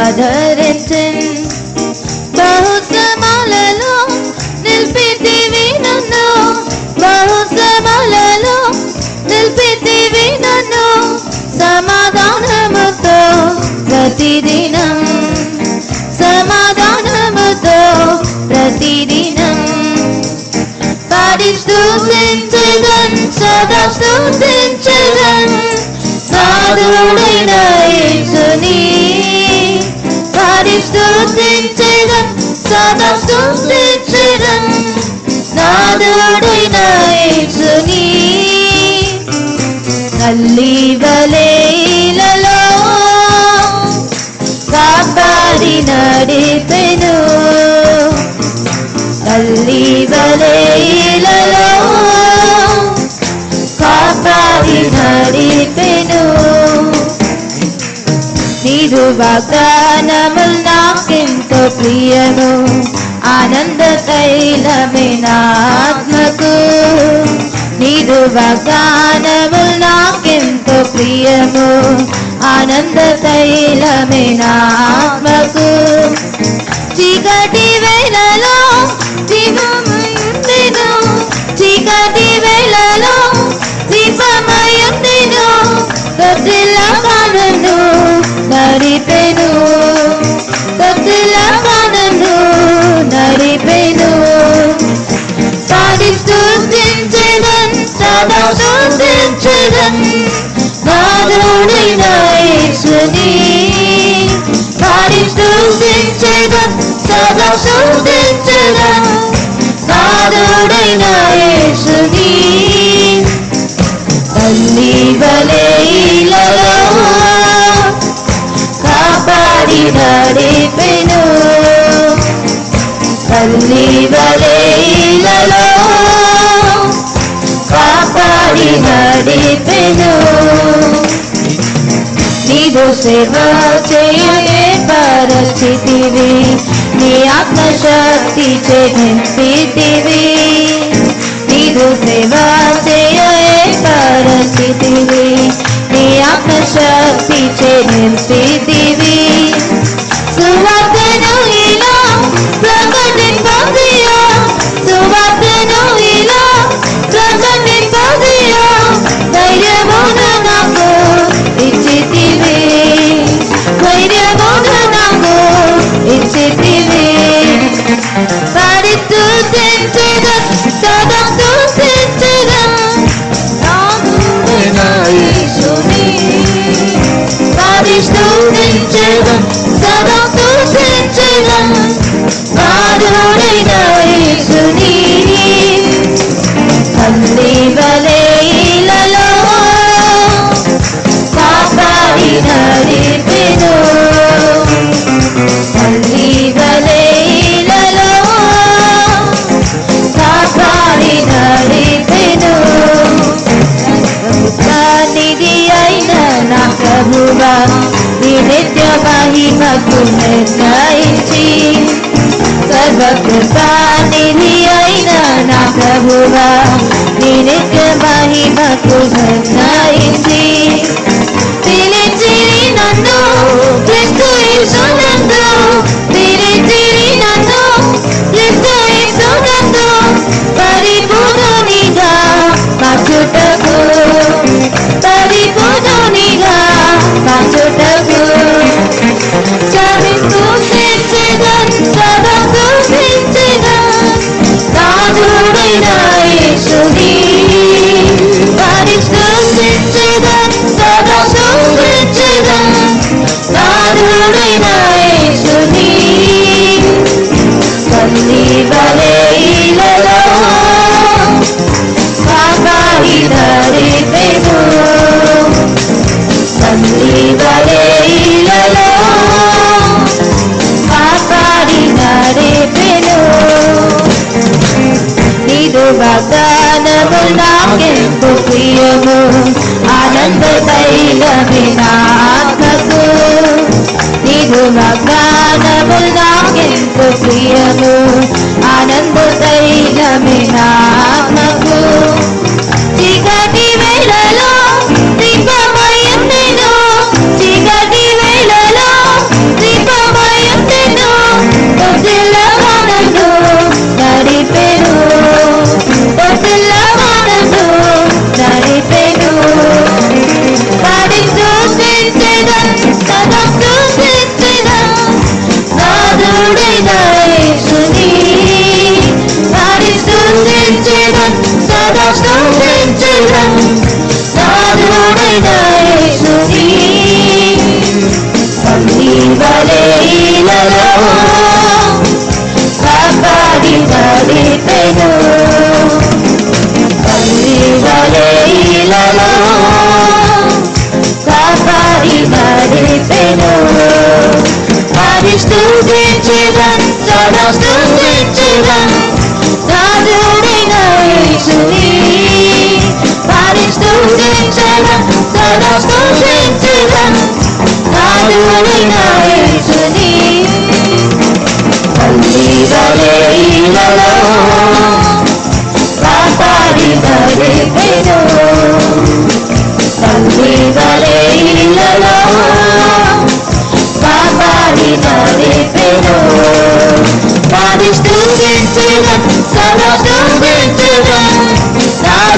ఆదరించెన్ బహుశ్రమలలో నిలిపితివి నన్ను బహుశ్రమలలో నిలిపితివి నన్ను సమాధానముతో ప్రతిదినం సమాధానముతో ప్రతిదినం పాడి స్తుతించెదన్ సదా స్తుతించెదన్ నాథుడైన యేసుని పాడి స్తుతించెదన్ సదా స్తుతించెదన్ నాథుడైన యేసుని తల్లి వలెలలో కాపాడి నడిపెను తల్లి వలెలలో కాపాడి నడిపెను నీదు వాగ్దానములు నాకెంతో ప్రియము ఆనంద తైలమే నా ఆత్మకు నీదు వాగ్దానములు నాకెంతో ప్రియము ఆనంద తైలమే నా ఆత్మకు చీకటి వేళలో దీపమయుండెను చీకటి వేళలో దీపమయుండెను కత్తిలాగానను నడిపెను కత్తిలాగానను నడిపెను పాడి స్తుతించెదన్ సదా స్తుతించెదన్ నాథుడైన యేసుని పాడి స్తుతించెదన్ సదా స్తుతించెదన్ నాథుడైన యేసుని తల్లి వలెలలో కాపాడి నడిపెను తల్లి వలెలలో కాపాడి నడిపెను నీదు సేవ చేయే పరిస్థితివి నీ ఆత్మశక్తి నింపితివి నీదు సేవ చేయే పరిస్థితివి నీ ఆత్మశక్తి నింపితివి సువార్తను ఇలా ప్రకటింపదియా సువార్తను ఇలా ప్రకటింపదియా ధైర్యమును నాకు ఇచ్చితివి ధైర్యమును నాకు ఇచ్చితివి పాడి స్తుతించెదన్ సదా స్తుతించెదన్ నాథుడైన యేసుని పాడి స్తుతించెదన్ సదా స్తుతించెదన్ నాథుడైన యేసుని తల్లి వలెలలో కాపాడి నడిపెను తల్లి వలెలలో కాపాడి నడిపెను నిధి అయిన నా ప్రభువా నీ నిత్య మహిమకు నిర్ణయించి సర్వకృపానిధి అయిన నా ప్రభువా నీ నిత్య మహిమకు నిర్ణయించి పిలిచిరి నన్ను క్రీస్తు యేసునందు పిలిచిరి నన్ను క్రీస్తు యేసునందు పరిపూర్ణునిగా మార్చుటకు పరిపూర్ణునిగా మార్చుటకు స్తుతించెదన్ సదా స్తుతించెదన్ నాథుడైన యేసుని పాడి స్తుతించెదన్ సదా స్తుతించెదన్ నాథుడైన యేసుని తల్లి వలెలలో కాపాడి నడిపెను తల్లి వలెలలో కాపాడి నడిపెను నీదు వాగ్దానములు నాకెంతో ప్రియము ఆనంద తైలమే నా ఆత్మకు నీదు వాగ్దానములు నాకెంతో ప్రియము ఆనంద తైలమే నా ఆత్మకు చీకటి వేళలో దీపమయుండెను చీకటి వేళలో దీప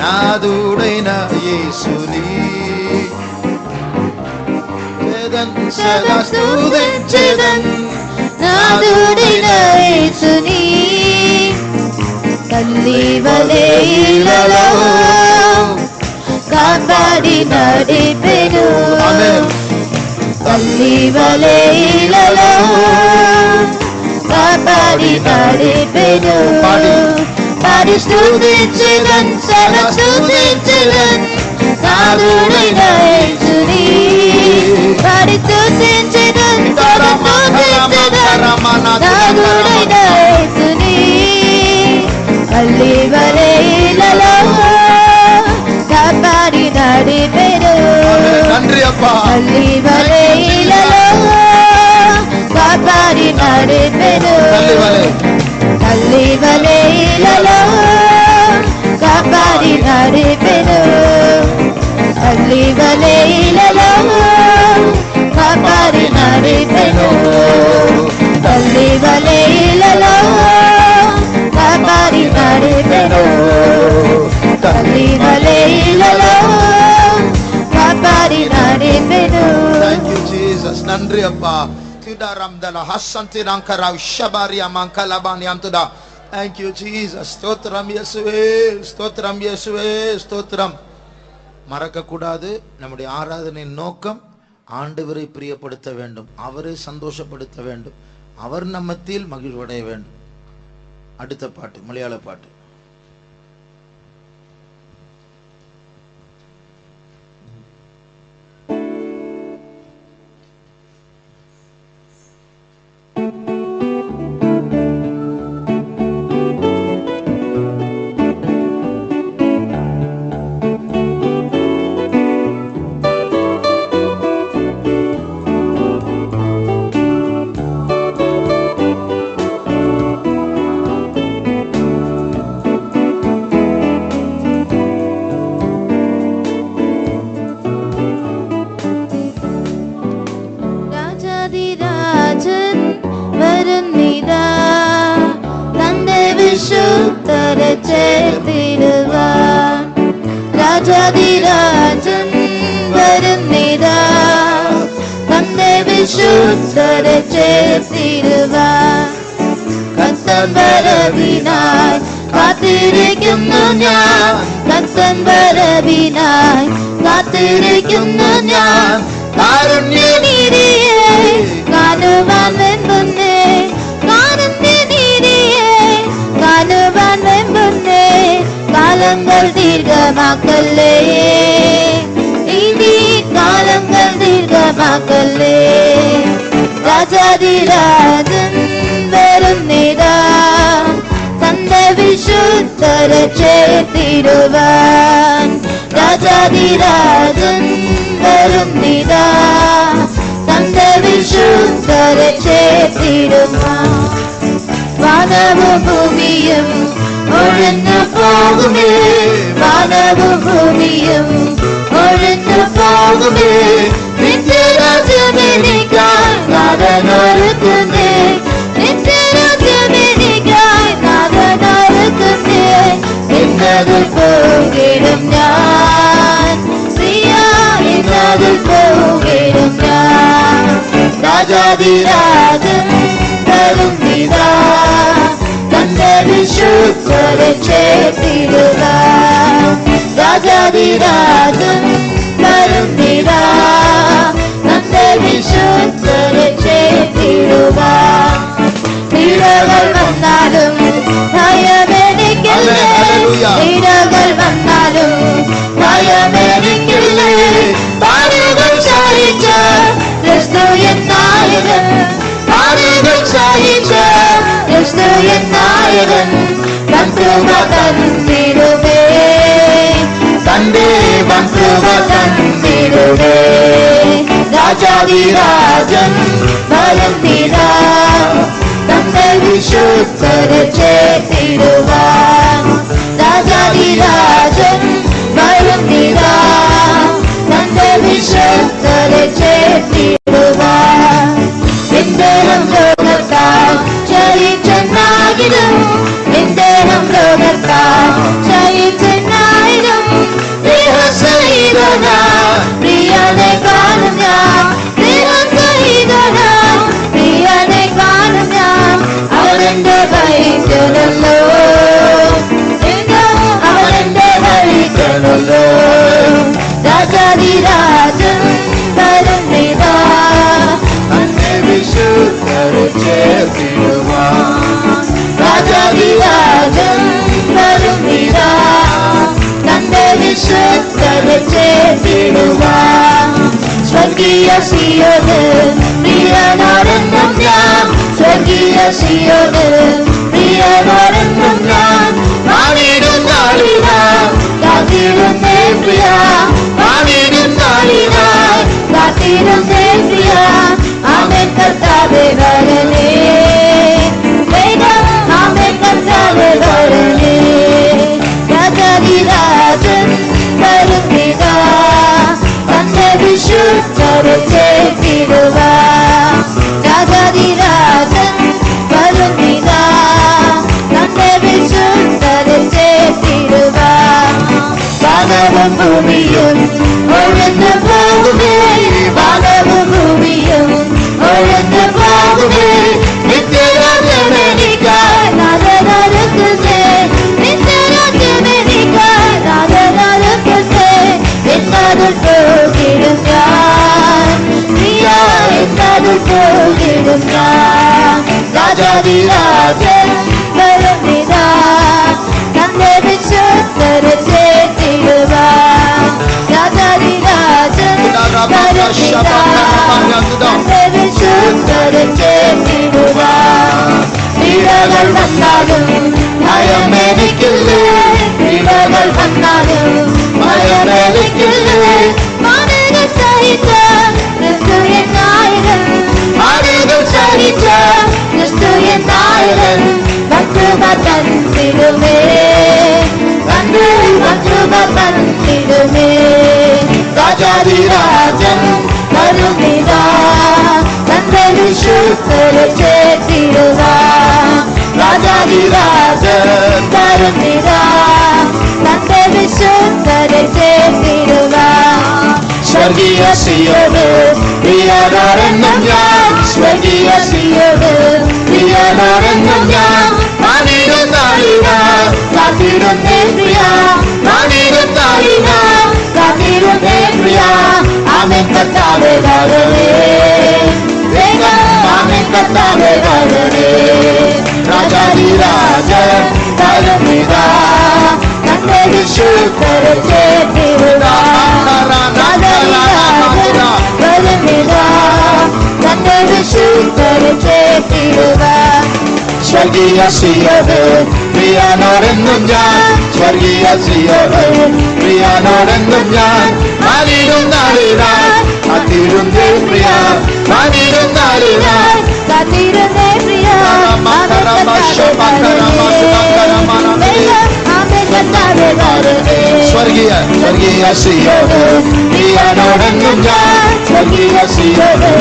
నాదుడైన యేసుని సదా స్తుతించెదన్. నాదుడైన యేసుని తల్లి వలె ఇలలో కాపాడి నడిపెను. తల్లి వలె ఇలలో కాపాడి నడిపెను. పాడి స్తుతించెదన్, సదా స్తుతించెదన్ నాదుడైన యేసుని. పాడి స్తుతించెదన్, సదా స్తుతించెదన్ నాదుడైన యేసుని. తల్లి వలె ఇలలో కాపాడి నడిపెను. తండ్రి అప్పా తల్లి వలె ఇలలో కాపాడి నడిపెను. తల్లి వలె ఇలలో కాపాడి నడిపెను. తల్లి వలె ఇలలో కాపాడి నడిపెను. తల్లి వలె ఇలలో కాపాడి నడిపెను. తల్లి వలె ఇలలో కాపాడి నడిపెను. Thank you Jesus. నన్రి అప్పా తుదారందల హస్సంతి రంకరా షబారి అమంకలబాని అంతుదా. Thank you Jesus. స్తోత్రం యేசுவே, స్తోత్రం యేசுவே, స్తోత్ரம். மறக்கக்கூடாது, நம்முடைய ஆராதனையின் நோக்கம் ஆண்டவரை பிரியப்படுத்த வேண்டும், அவரை சந்தோஷப்படுத்த வேண்டும், அவர் நம்மத்தில் மகிழ்வடைய வேண்டும். அடுத்த பாட்டு மலையாள பாட்டு. രാജാധിരാജൻ വരുന്നിതാ, തന്റെ വിശുദ്ധരെ ചേർത്തിടുവാൻ. കർത്തൻ വരവിനായി കാത്തിരിക്കുന്നു ഞാൻ, കർത്തൻ വരവിനായി കാത്തിരിക്കുന്നു ഞാൻ. കാരുണ്യനിധിയെ കാണുവാൻ വെമ്പുന്നേ, കാരുണ്യനിധിയെ കാണുവാൻ വെമ്പുന്നേ. കാലങ്ങൾ ദീർഘമാക്കല്ലേ, ഇനി കാലങ്ങൾ ദീർഘമാക്കല്ലേ. രാജാധിരാജൻ വരുന്നിതാ, തന്റെ വിശുദ്ധരെ ചേർത്തിടുവാൻ. രാജാധിരാജൻ വരുന്നിതാ, തന്റെ വിശുദ്ധരെ ചേർത്തിടുവാൻ. വാനവും ഭൂമിയും ഒഴിഞ്ഞു പോകുമേ, വാനവും ഭൂമിയും ഒഴിഞ്ഞു പോകുമേ. നിന്റെ രാജ്യമെനിക്കായി നാഥനൊരുക്കുന്നേ, നിന്റെ രാജ്യമെനിക്കായി നാഥനൊരുക്കുന്നേ. എന്നതിൽ പോകിടും ഞാൻ, പ്രിയ എന്നതിൽ പോകിടും ഞാൻ. രാജാധിരാജൻ വരുന്നിതാ, തന്റെ വിശുദ്ധരെ ചേർത്തിടുവാൻ. രാജാധിരാജൻ വരുന്നിതാ, തന്റെ വിശുദ്ധരെ ചേർത്തിടുവാൻ. പീഡകൾ വന്നാലും ഭയമെനിക്കില്ലേ, പീഡകൾ വന്നാലും ഭയമെനിക്കില്ലേ. പാടുകൾ സഹിച്ച ക്രിസ്തു എന്നായകൻ, പാടുകൾ സഹിച്ച ക്രിസ്തു എന്നായകൻ വൻകൃപ തന്നിടുമേ, തന്റെ വൻകൃപ തന്നിടുമേ. രാജാധിരാജൻ വരുന്നിതാ, തന്റെ വിശുദ്ധരെ ചേർത്തിടുവാൻ. രാജാധിരാജൻ വരുന്നിതാ, തന്റെ വിശുദ്ധരെ ചേർത്തിടുവാൻ. എന്തേലും ലോകത്താൽ ജയിച്ചെന്നായിരും, എന്തേലും ലോകത്താൽ ജയിച്ചെന്നായിരും. വിശുദ്ധരെ ചേർത്തിടുവാൻ. സ്വർഗീയ സിയോന് പ്രിയനാണെന്നും ഞാൻ, സ്വർഗീയ സിയോന് പ്രിയനാണെന്നും ഞാൻ. വാണിടും നാളിനാ കാത്തിരുന്നേ പ്രിയ, വാണിടും നാളിനാ കാത്തിരുന്നേ പ്രിയ. ആമേൻ കർത്താവേ വരണേ, വേഗം ആമേൻ കർത്താവേ വരണേ. രാജാധിരാജൻ വരുന്നിതാ, തന്റെ വിശുദ്ധരെ ചേർത്തിടുവാൻ. രാജാധിരാജൻ വരുന്നിതാ, തന്റെ വിശുദ്ധരെ ചേർത്തിടുവാൻ. വാനവും ഭൂമിയും ഒഴിഞ്ഞു പോകുമേ, വാനവും ഭൂമിയും ഒഴിഞ്ഞു പോകുമേ. നിത്യരാജ്യമെനിക്കായി നാഥനൊരുക്കുന്നേ, നിത്യരാജ്യമെനിക്കായി നാഥനൊരുക്കുന്നേ. എന്നതിൽ പോകിടും ഞാൻ, പ്രിയാ എന്നതിൽ പോകിടും ഞാൻ. രാജാധിരാജൻ വരുന്നിതാ, തന്റെ വിശുദ്ധരെ ചേർത്തിടുവാൻ. രാജാധിരാജൻ വരുന്നിതാ, തന്റെ വിശുദ്ധരെ ചേർത്തിടുവാൻ. പീഡകൾ വന്നാലും ഭയമെനിക്കില്ലേ, പീഡകൾ വന്നാലും ഭയമെനിക്കില്ലേ. മാനകൾ സഹിച്ച ക്രിസ്തു എന്നായകൻ, മാനകൾ സഹിച്ച ക്രിസ്തു എന്നായകൻ. വക്രുത തന്നിടുമേ, വക്രുത തന്നിടുമേ. രാജാധിരാജൻ വരുന്നിതാ, തന്റെ വിശുദ്ധരെ ചേർത്തിടുവാൻ. രാജാധിരാജൻ വരുന്നിതാ, തന്റെ വിശുദ്ധരെ ചേർത്തിടുവാൻ. സ്വർഗീയ സിയോന് പ്രിയനാണെന്നും ഞാൻ, സ്വർഗീയ സിയോന് പ്രിയനാണെന്നും ഞാൻ. വാണിടും നാളിനാ കാത്തിരുന്നേ പ്രിയ, വാണിടും നാളിനാ കാത്തിരുന്നേ പ്രിയ. ആമേൻ കർത്താവേ വരണേ, വേഗം ആമേൻ കർത്താവേ വരണേ. രാജാധിരാജൻ വരുന്നിതാ, തന്റെ വിശുദ്ധരെ ചേർത്തിടുവാൻ. രാജാധിരാജൻ വരുന്നിതാ, തന്റെ വിശുദ്ധരെ ചേർത്തിടുവാൻ. സ്വർഗീയ സിയോന് പ്രിയനാണെന്നും ഞാൻ, സ്വർഗീയ സിയോന് പ്രിയനാണെന്നും ഞാൻ. വാണിടും നാളിനായി കാത്തിരുന്നേ പ്രിയ, വാണിടും നാളിനായി കാത്തിരുന്നേ പ്രിയ. സ്വർഗീയ സ്വർഗീയ സിയോന് പ്രിയനാണെന്നും ഞാൻ, സ്വർഗീയ സിയോന്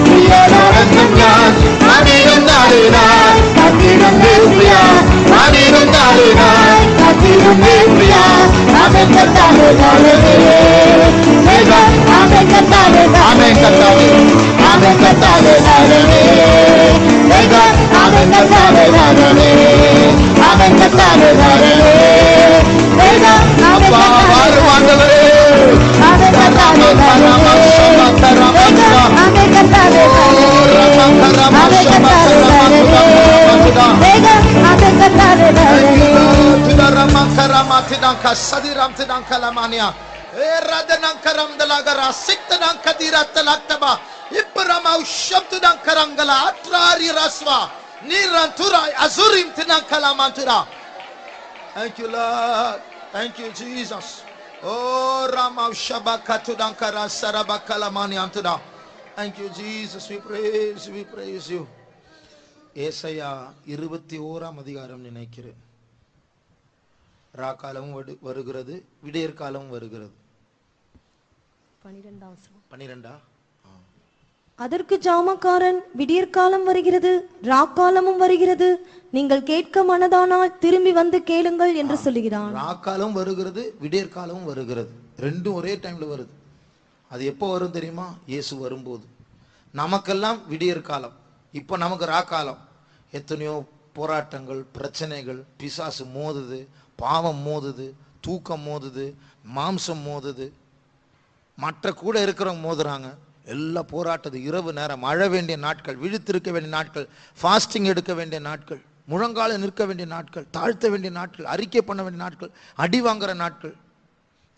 പ്രിയനാണെന്നും ഞാൻ. വാണിടും നാളിനായി കാത്തിരുന്നേ പ്രിയ, വാണിടും നാളിനായി കാത്തിരുന്നേ പ്രിയ. ആമേൻ കർത്താവേ വരണേ, വേഗം ആമേൻ കർത്താവേ, ആമേൻ കർത്താവേ, ആമേൻ കർത്താവേ വരണേ. വേഗം ആമേൻ കർത്താവേ വരണേ, ആമേൻ കർത്താവേ വരണേ. വേഗം ആമേൻ കർത്താവേ വരണേ, ആമേൻ കർത്താവേ വരണേ. വേഗം ആമേൻ കർത്താവേ വരണേ, ആമേൻ കർത്താവേ വരണേ. വേഗം ആമേൻ കർത്താവേ വരണേ. Thank you, Lord. Thank you, Jesus. Oh, Rama Shabakatudankara Sarabakalamani Antuda. Thank you, Jesus. We praise you. ஏசாயா 21ஆம் அதிகாரம் நினைக்கிறேன். ராக்காலமும் வருகிறது, விடியற் காலமும் வருகிறது. 12 அதற்கு ஜாமக்காரன், விடியற்காலம் வருகிறது, ராக்காலமும் வருகிறது, நீங்கள் கேட்க மனதானால் திரும்பி வந்து கேளுங்கள் என்று சொல்லுகிறான். ராக்காலம் வருகிறது, விடியற்காலமும் வருகிறது, ரெண்டும் ஒரே டைம்ல வருது. அது எப்போ வரும் தெரியுமா? இயேசு வரும்போது. நமக்கெல்லாம் விடியற்காலம், இப்போ நமக்கு ராக்காலம். எத்தனையோ போராட்டங்கள், பிரச்சனைகள், பிசாசு மோதுது, பாவம் மோதுது, தூக்கம் மோதுது, மாம்சம் மோதுது, மற்ற கூட இருக்கிறவங்க மோதுறாங்க. எல்லா போராட்டது, இரவு நேரம், அழ வேண்டிய நாட்கள், விழித்திருக்க வேண்டிய நாட்கள், ஃபாஸ்டிங் எடுக்க வேண்டிய நாட்கள், முழங்கால நிற்க வேண்டிய நாட்கள், தாழ்த்த வேண்டிய நாட்கள், அறிக்கை பண்ண வேண்டிய நாட்கள், அடி வாங்குற நாட்கள்.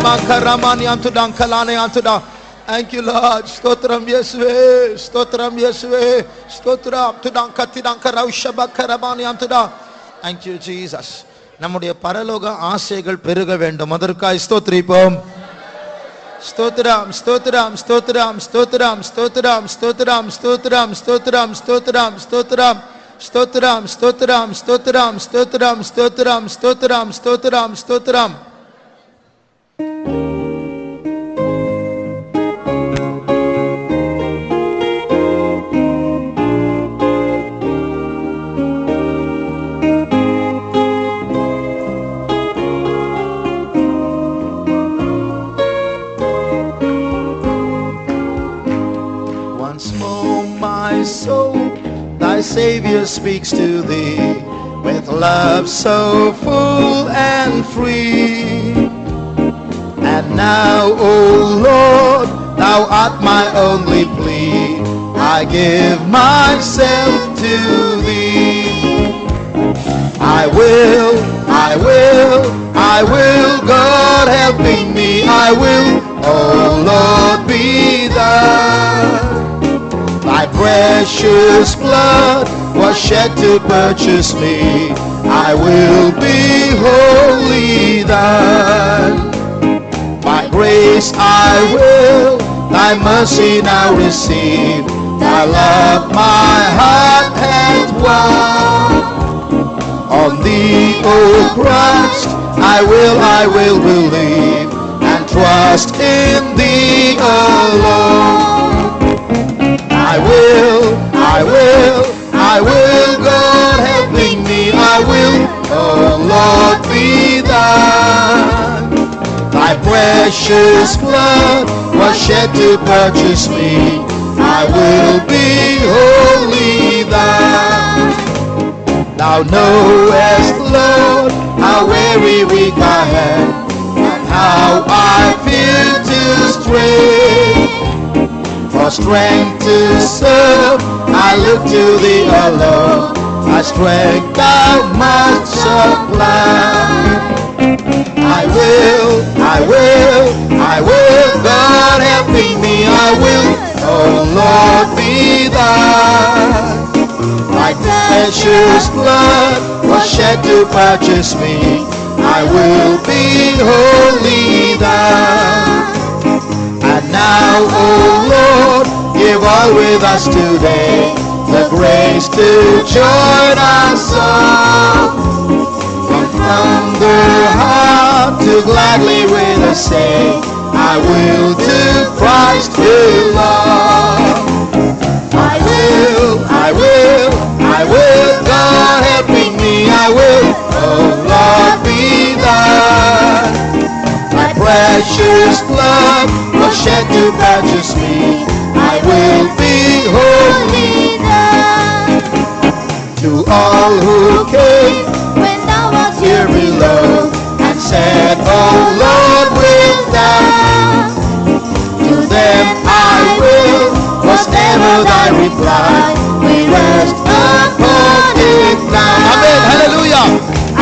Makaramani antudang kalane antuda. Thank you, Lord. Stotram Yeswe, Stotram Yeswe, Stotram tudang katidang karaushabak karamani antuda. Thank you, Jesus. நம்முடைய பரலோக ஆசைகள் பெருக வேண்டும். அதற்காக ஸ்தோத்திரிப்போம். ஸ்தோத்திரம் ஸ்தோத்திரம் ஸ்தோத்திரம் ஸ்தோத்திரம் ஸ்தோத்திரம் ஸ்தோத்திரம் ஸ்தோத்திரம் ஸ்தோத்திரம் ஸ்தோத்திரம் ஸ்தோத்திரம் ஸ்தோத்திரம் ஸ்தோத்திரம் ஸ்தோத்திரம் ஸ்தோத்திரம் ஸ்தோத்திரம் ஸ்தோத்திரம் ஸ்தோத்திரம் ஸ்தோத்திரம். Soul, thy Savior speaks to thee with love so full and free. And now, O Lord, thou art my only plea. I give myself to thee. I will, God helping me. I will, O Lord, be thine. Thy precious blood was shed to purchase me. I will be wholly thine. By grace I will thy mercy now receive. Thy love my heart hath won. On thee, O Christ, I will believe and trust in thee alone. I will, God helping me. I will, oh Lord, be thine. Thy precious blood was shed to purchase me. I will be wholly thine. Thou knowest, Lord, how very weak I am, and how I feel to stray. For strength to serve, I look to thee alone. Thy strength thou must supply. I will, God helping me. I will, oh Lord, be thine. Thy precious blood was shed to purchase me. I will be wholly thine. And now, O Lord, give all with us today the grace to join our song. From the heart to gladly with us say, I will to Christ belong. I will, God helping me. I will, oh Lord, be thine. Thy precious blood was shed to purchase me. I will be wholly thine. To all who came when thou wast here below and said, oh Lord, wilt thou? To them I will, was ever thy reply. We rest upon it now. Amen. Hallelujah. I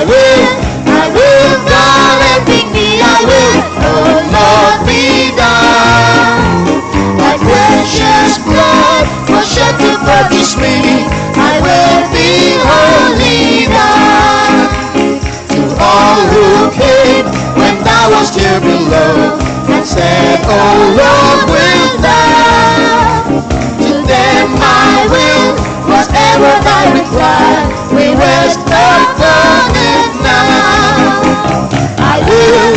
will, God helping me. I will, oh Lord, be thine. Thy precious blood was shed to purchase me. I will be wholly thine. To all who came when thou wast here below and said, oh Lord, wilt thou? To them I will, was ever thy reply. We rest upon it now. I will,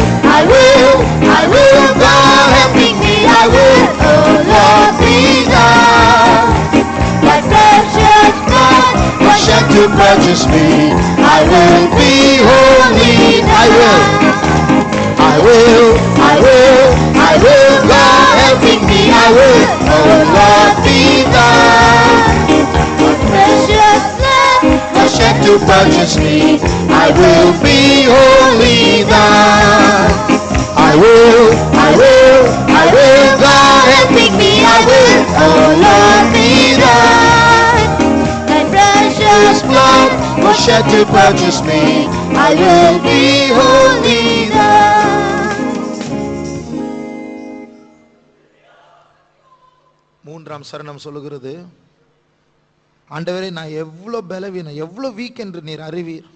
God helping me. I will, oh Lord, be thine. Thy precious blood was shed to purchase me. I will be wholly thine. I will, God helping me. I will, oh Lord, be thine. Thy precious blood was shed to purchase me. I will be wholly thine. I will, God helping me. I will, oh Lord, be thine. Thy precious blood was shed to purchase me. I will be wholly thine. மூன்றாம் சரணம் சொல்லுகிறது, ஆண்டவரே நான் எவ்வளவு பலவீனம், எவ்வளவு week என்று நீர் அறிவீர்.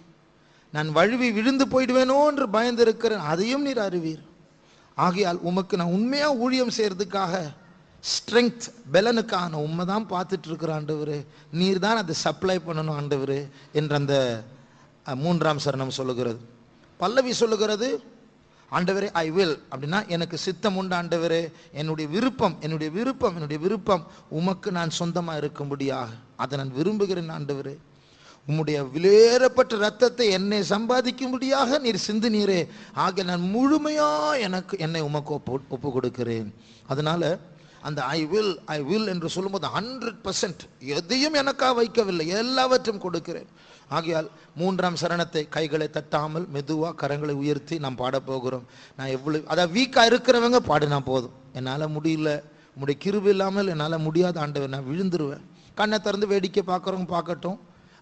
நான் வழுவி விழுந்து போயிடுவேனோ என்று பயந்திருக்கிறேன், அதையும் நீர் அறிவீர். ஆகையால் உமக்கு நான் உண்மையா ஊழியம் செய்யறதுக்காக ஸ்ட்ரெங்க் பலனுக்கான உண்மை தான் பார்த்துட்டு இருக்கிற ஆண்டவரே, நீர் தான் அதை சப்ளை பண்ணணும் ஆண்டவரே என்று அந்த மூன்றாம் சரணம் சொல்லுகிறது. பல்லவி சொல்லுகிறது, ஆண்டவரே ஐ வில், அப்படின்னா எனக்கு சித்தம் உண்டு ஆண்டவரே, என்னுடைய விருப்பம் என்னுடைய விருப்பம் என்னுடைய விருப்பம் உமக்கு நான் சொந்தமாக இருக்கும்படியாக அதை நான் விரும்புகிறேன் ஆண்டவரே. உம்முடைய விலையேறப்பட்ட ரத்தத்தை என்னை சம்பாதிக்கும்படியாக நீர் சிந்தினீரே, ஆக நான் முழுமையா என்னை உமக்கு ஒப்பு கொடுக்கிறேன். அதனால அந்த ஐ வில் என்று சொல்லும்போது 100% எதையும் எனக்காக வைக்கவில்லை, எல்லாவற்றையும் கொடுக்கிறேன். ஆகையால் மூன்றாம் சரணத்தை கைகளை தட்டாமல் மெதுவா கரங்களை உயர்த்தி நாம் பாட போகிறோம். நான் எவ்வளவு அதாவது வீக்கா இருக்கிறவங்க பாடினா போதும், என்னால முடியல, உங்களுடைய கிருபை இல்லாமல் என்னால முடியாத ஆண்டவர், நான் விழுந்துருவேன். கண்ணை திறந்து வேடிக்கை பார்க்குறவங்க பார்க்கட்டும்.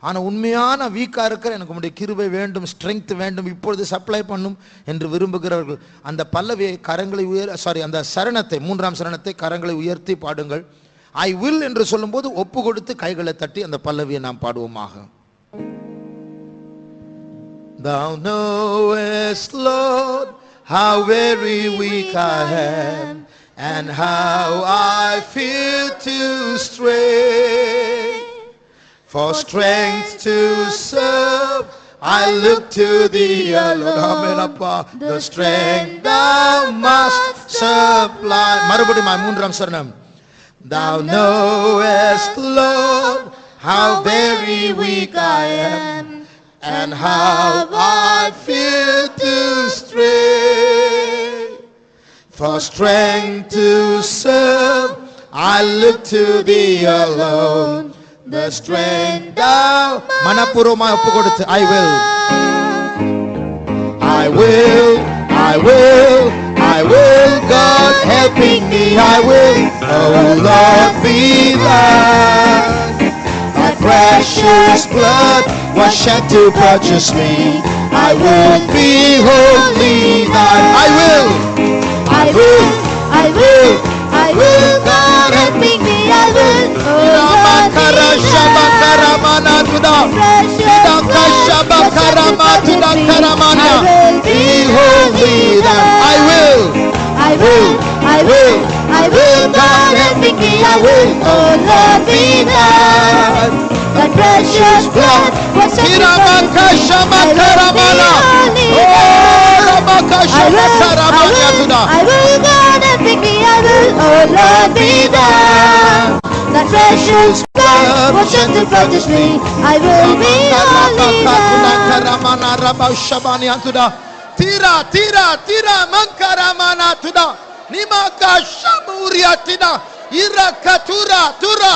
ஆனால் உண்மையான வீக்காக இருக்கிற, எனக்கு உங்களுடைய கிருபை வேண்டும், ஸ்ட்ரென்த் வேண்டும், இப்பொழுது சப்ளை பண்ணும் என்று விரும்புகிறவர்கள் அந்த பல்லவியை கரங்களை அந்த சரணத்தை மூன்றாம் சரணத்தை கரங்களை உயர்த்தி பாடுங்கள். ஐ வில் என்று சொல்லும்போது ஒப்பு கொடுத்து கைகளை தட்டி அந்த பல்லவியை நாம் பாடுவோமாக. Thou knowest, Lord, how very weak I am, and how I feel to stray. For strength to serve, I look to thee alone. The strength thou must supply. மறுபடியும் மூன்றாம் சரணம். Thou knowest, Lord, how very weak I am, and how I feel to stray. For strength to serve, I look to thee alone. The strength thou மனப்பூர்வமா ஒப்பு கொடுத்து I will God helping me, I will, oh Lord, be thine. Thy precious blood was shed to purchase me, I will be wholly thine. I will God helping me, I will, oh Lord, be I will God helping me, I will, oh Lord, be thine. The precious blood was shed to purchase me, I will be wholly thine. I will God helping me, I will, oh Lord, be thine. The precious blood was shed to purchase me, I will be wholly thine. Tira mankaramana tuda nimaka shamuria tina irakatura tura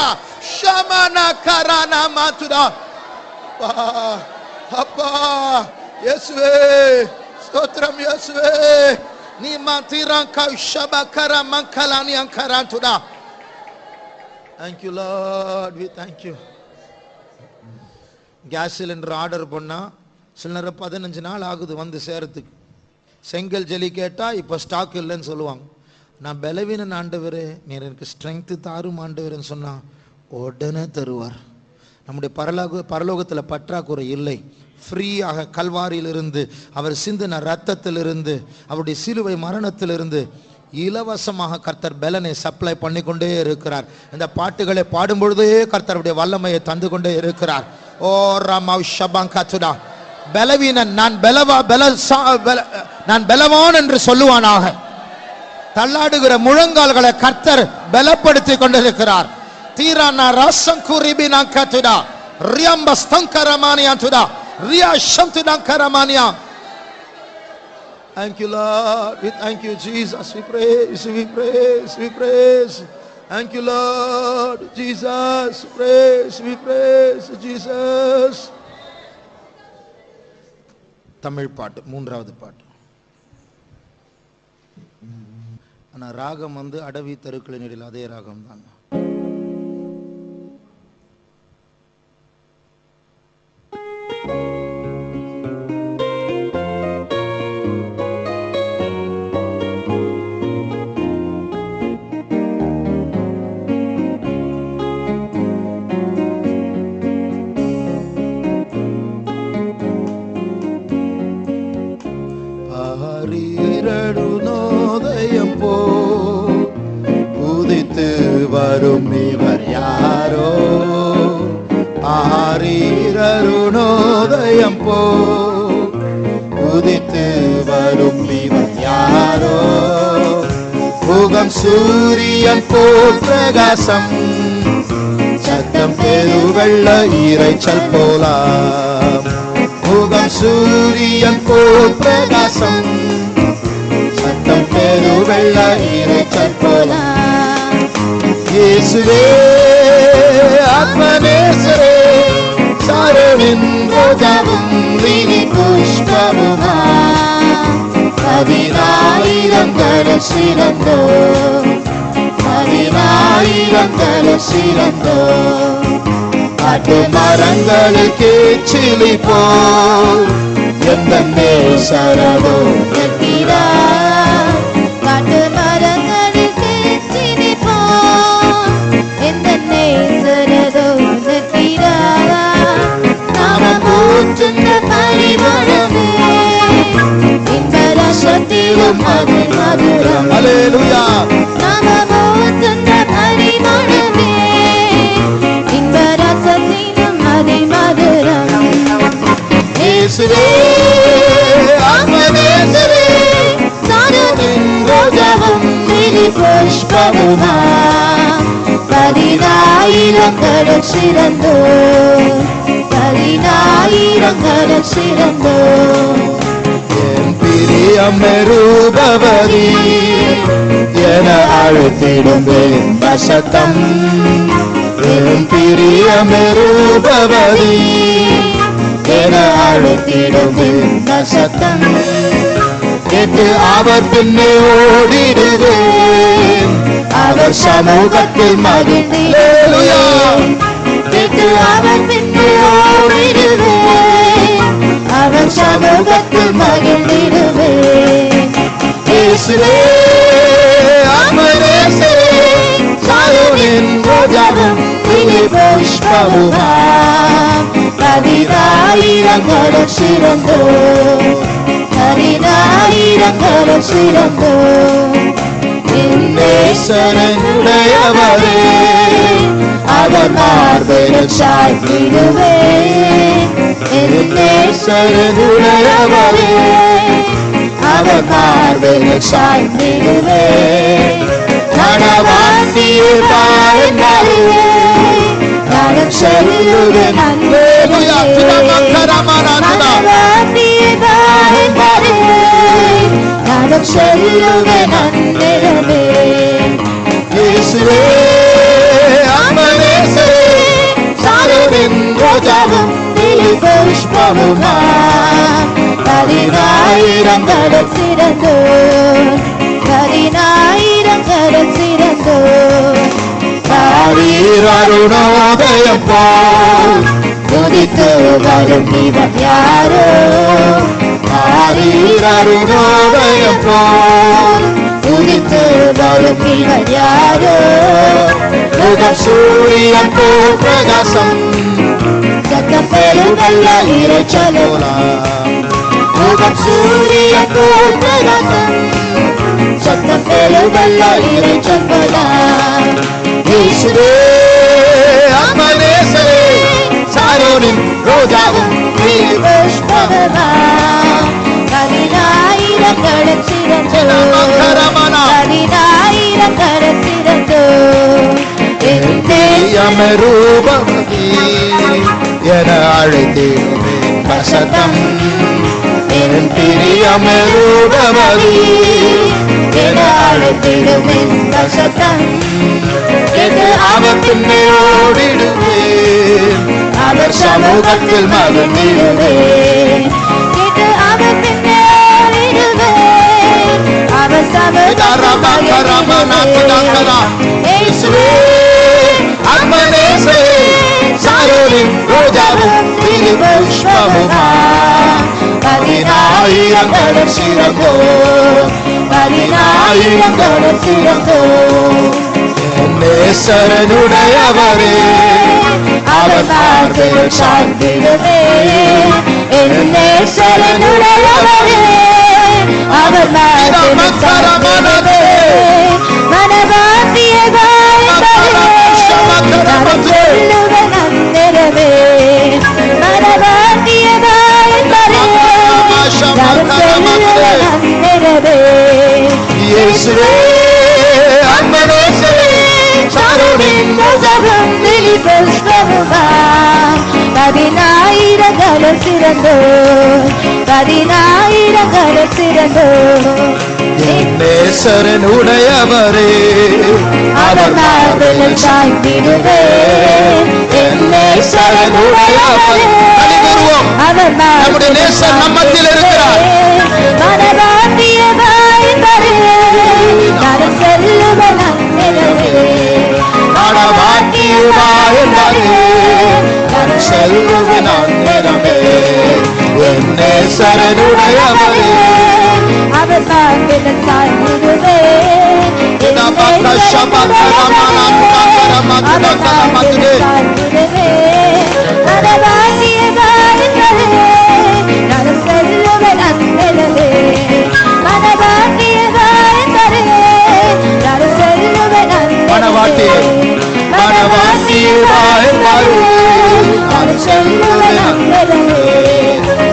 shamana karana matuda. Appa Yeswe stotram Yeswe nimatiranka shabakara mankalani ankarantuda. Thank you Lord, we thank you. Gas cylinder order பண்ணா சில நேரம் 15 நாள் ஆகுது வந்து சேரத்துக்கு. செங்கல் jelly கேட்டா இப்ப stock இல்லைன்னு சொல்லுவாங்க. நான் பலவீனன் ஆண்டவரே, நீர் எனக்கு ஸ்ட்ரென்த் தாரும் ஆண்டவரேன்னு சொன்னா உடனே தருவார். நம்முடைய பரலோகத்தில் பற்றாக்குறை இல்லை. ஃப்ரீயாக கல்வாரியிலிருந்து அவர் சிந்தின ரத்தத்திலிருந்து அவருடைய சிலுவை மரணத்திலிருந்து இலவசமாக கர்த்தர் பலனை சப்ளை பண்ணி கொண்டே இருக்கிறார். இந்த பாட்டுகளை பாடும் பொழுதே கர்த்தருடைய வல்லமையை தந்து கொண்டே இருக்கிறார். ஓ ராமா ஷபாங்கா பலவீனன் நான் பலவான் என்று சொல்லுவானாக. தள்ளாடுகிற முழங்கால்களை கர்த்தர் பலப்படுத்தி கொண்டிருக்கிறார். தீரானா ராசங்குரிபினா கத்துடா ரியாம்பஸ்தங்கரமானியா துடா Riya சம்துடங்கரமானியா. Thank you Lord, we thank you Jesus, we praise. Thank you Lord Jesus, we praise Jesus. Tamil பாட்டு மூன்றாவது பாட்டு. ஆனா ராகம் வந்து அடவி தெருக்களின் இடையில் அதே ராகம் தான். உதயம் போ உதித்து வரும் இவன் யாரோ முகம் சூரியன் போல் பிரகாசம் சத்தம் பெருவெள்ள இரைச்சல் போலாம் முகம் சூரியன் போல் பிரகாசம் சத்தம் பெருவெள்ள இரைச்சல் போலாம் இயேசுவே ஆத்மநேசரே சாரோனின் ரோஜாவும் லீலி புஷ்பமுமா பதினாயிரங்கள் சிறந்தோ பதினாயிரங்கள் சிறந்தோ காட்டு மரங்களுக்கு சிலி போல் எந்த நேசரதோ என்கிறார் காட்டு மரங்களுக்கு சிலி போல் எந்த நேசரதோ என்கிறார் நாமூற்றுந்த பரிமளமே இன்ப ரசத்திலும் அது மதுரம் அல்லேலூயா நாமூற்றுந்த பரிமளமே இன்ப ரசத்திலும் அது மதுரம் இயேசுவே ஆத்மநேசரே சாரோனின் ரோஜாவும் லீலி புஷ்பமுமா பதினாயிரங்கள் சிறந்தோ பதினாயிரங்கள் சிறந்தோ என் பிரியம் ரூபவதி என அழைத்திடும் வசத்தம் என் பிரியம் ரூபவதி என அழைத்திடும் வசத்தம் கேட்டு அவர் பின்னே ஓடிடுவேன் அவர் சமூகத்தில் மகிழ்ந்தேன் கேட்டு அவர் பின்னே ஓடிடுவேன் அவர் சமூகத்தில் மகிழ்ந்திடுவேன் இயேசுவே ஆத்மநேசரே சாரோனின் ரோஜாவும் லீலி புஷ்பமுமா பதினாயிரங்கள் சிறந்தோ பதினாயிரங்கள் சிறந்தோ நேசரனுடையவரே அவர் மார்பில் சாய்த்திடுவேன் நேசரனுடையவரே அவர் மார்பில் சாய்த்திடுவேன் கனவாண்டியே பாருங்கள் நானும் செல்லுவேன் அல்லேலூயா தினமக்கரமராஜா நானும் செல்லுவேன் அன்பிடமே இயேசுவே ஆத்மநேசரே சாரோனின் ரோஜாவும் லீலி புஷ்பமுமா பதினாயிரங்கள் சிறந்தோ பதினாயிரங்கள் சிறந்தோ அருணோதயம் போல் துதித்து வரும் இவன் யாரோ அருணோதயம் போல் துதித்து வரும் இவன் யாரோ முகம் சூரியன் போல் பிரகாசம் சத்தம் பெருவெள்ள இரைச்சலோ முகம் சூரியன் போல் பிரகாசம் சத்தம் பெருவெள்ள இரைச்சல் போலாம் இயேசுவே ஆத்மநேசரே சாரோனின் ரோஜாவும் லீலி புஷ்பமுமா பதினாயிரங்கள் சிறந்தோ பதினாயிரங்கள் சிறந்தோ ரூபவதி என அழைத்திடுமே வசதம் என் பிரியம் ரூபவதி என அழைத்திடுமே வசதம் என்று அவர் பின்னே ஓடிடுவேன் அவர் சமூகத்தில் மகிழ்ந்திடுவேன் கேட்டு அவர் பின்னே ஓடிடுவேன் அவர் இயேசுவே ஆத்மநேசரே சாரோனின் ரோஜாவும் லீலி புஷ்பமுமா பதினாயிரங்கள் சிறந்தோ பதினாயிரங்கள் சிறந்தோ நேசரனுடையவரே அவர் பார்வையில் சார்ந்திடுவே என் நேசரனுடையவரே அவர் பார்வையில் சார்ந்திடுவே மனவாட்டிய சொல்லுவன் அந்திரவே மனவாட்டிய சிறந்தோர் 10,000 சிறந்தோர் என் நேசரனுடையவரே அவர் மார்பில் சாய்ந்திடுவேன் என் நேசரனுடையவரே அவர் நம்முடைய நேசர் நம் மத்தியில் இருக்கிறார். மனவாட்டியமாய் தருவேன் நான் செல்லுவன் அந்நிலவே மனவாட்டியமாய் தருவேன் நான் செல்லுவன் அந்நிலவே என் நேசரனுடையவரே அவர் மார்பில் சாய்ந்திடுவேன் என் நேசரனுடையவரே அவர் மார்பில் சாய்ந்திடுவேன் மனவாட்டியமாய் தருவேன் நான் செல்லுவன் அந்நிலவே மனவாட்டியமாய் தருவேன் நான் செல்லுவன் மனவாட்டியே மனவாட்டியமாய் தருவேன் நான் செல்லுவன் அந்நிலவே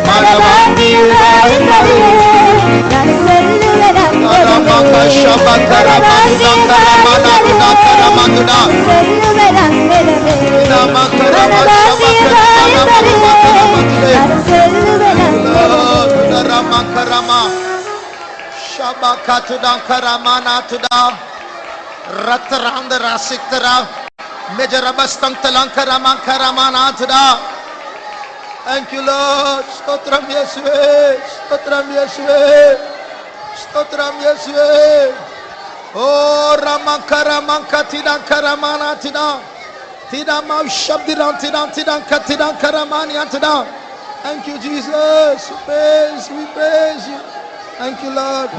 மனவாட்டியமாய் தருவேன் நான் செல்லுவன் ரமக ஷபகரமந்தகரமனகுணகரமதுடா செல்லுவன் அந்நிலவே நமகரமஷபகரமதுடா செல்லுவன் ரமகரம ஷபகதுடா கரமனதுடா ரத்ராந்த ரசிக்தரா மெஜரபஸ்தந்தலங்கரமகரமனதுடா. Thank you Lord. ஸ்தோத்திரம் இயேசுவே, ஸ்தோத்திரம் இயேசுவே, ஸ்தோத்திரம் இயேசுவே. ஓ ரமகரமகதிடா கரமனதுடா திடமா ஷப்திடா திடா கதிடா கரமனியதுடா. Thank you Jesus. We praise you. Thank you Lord.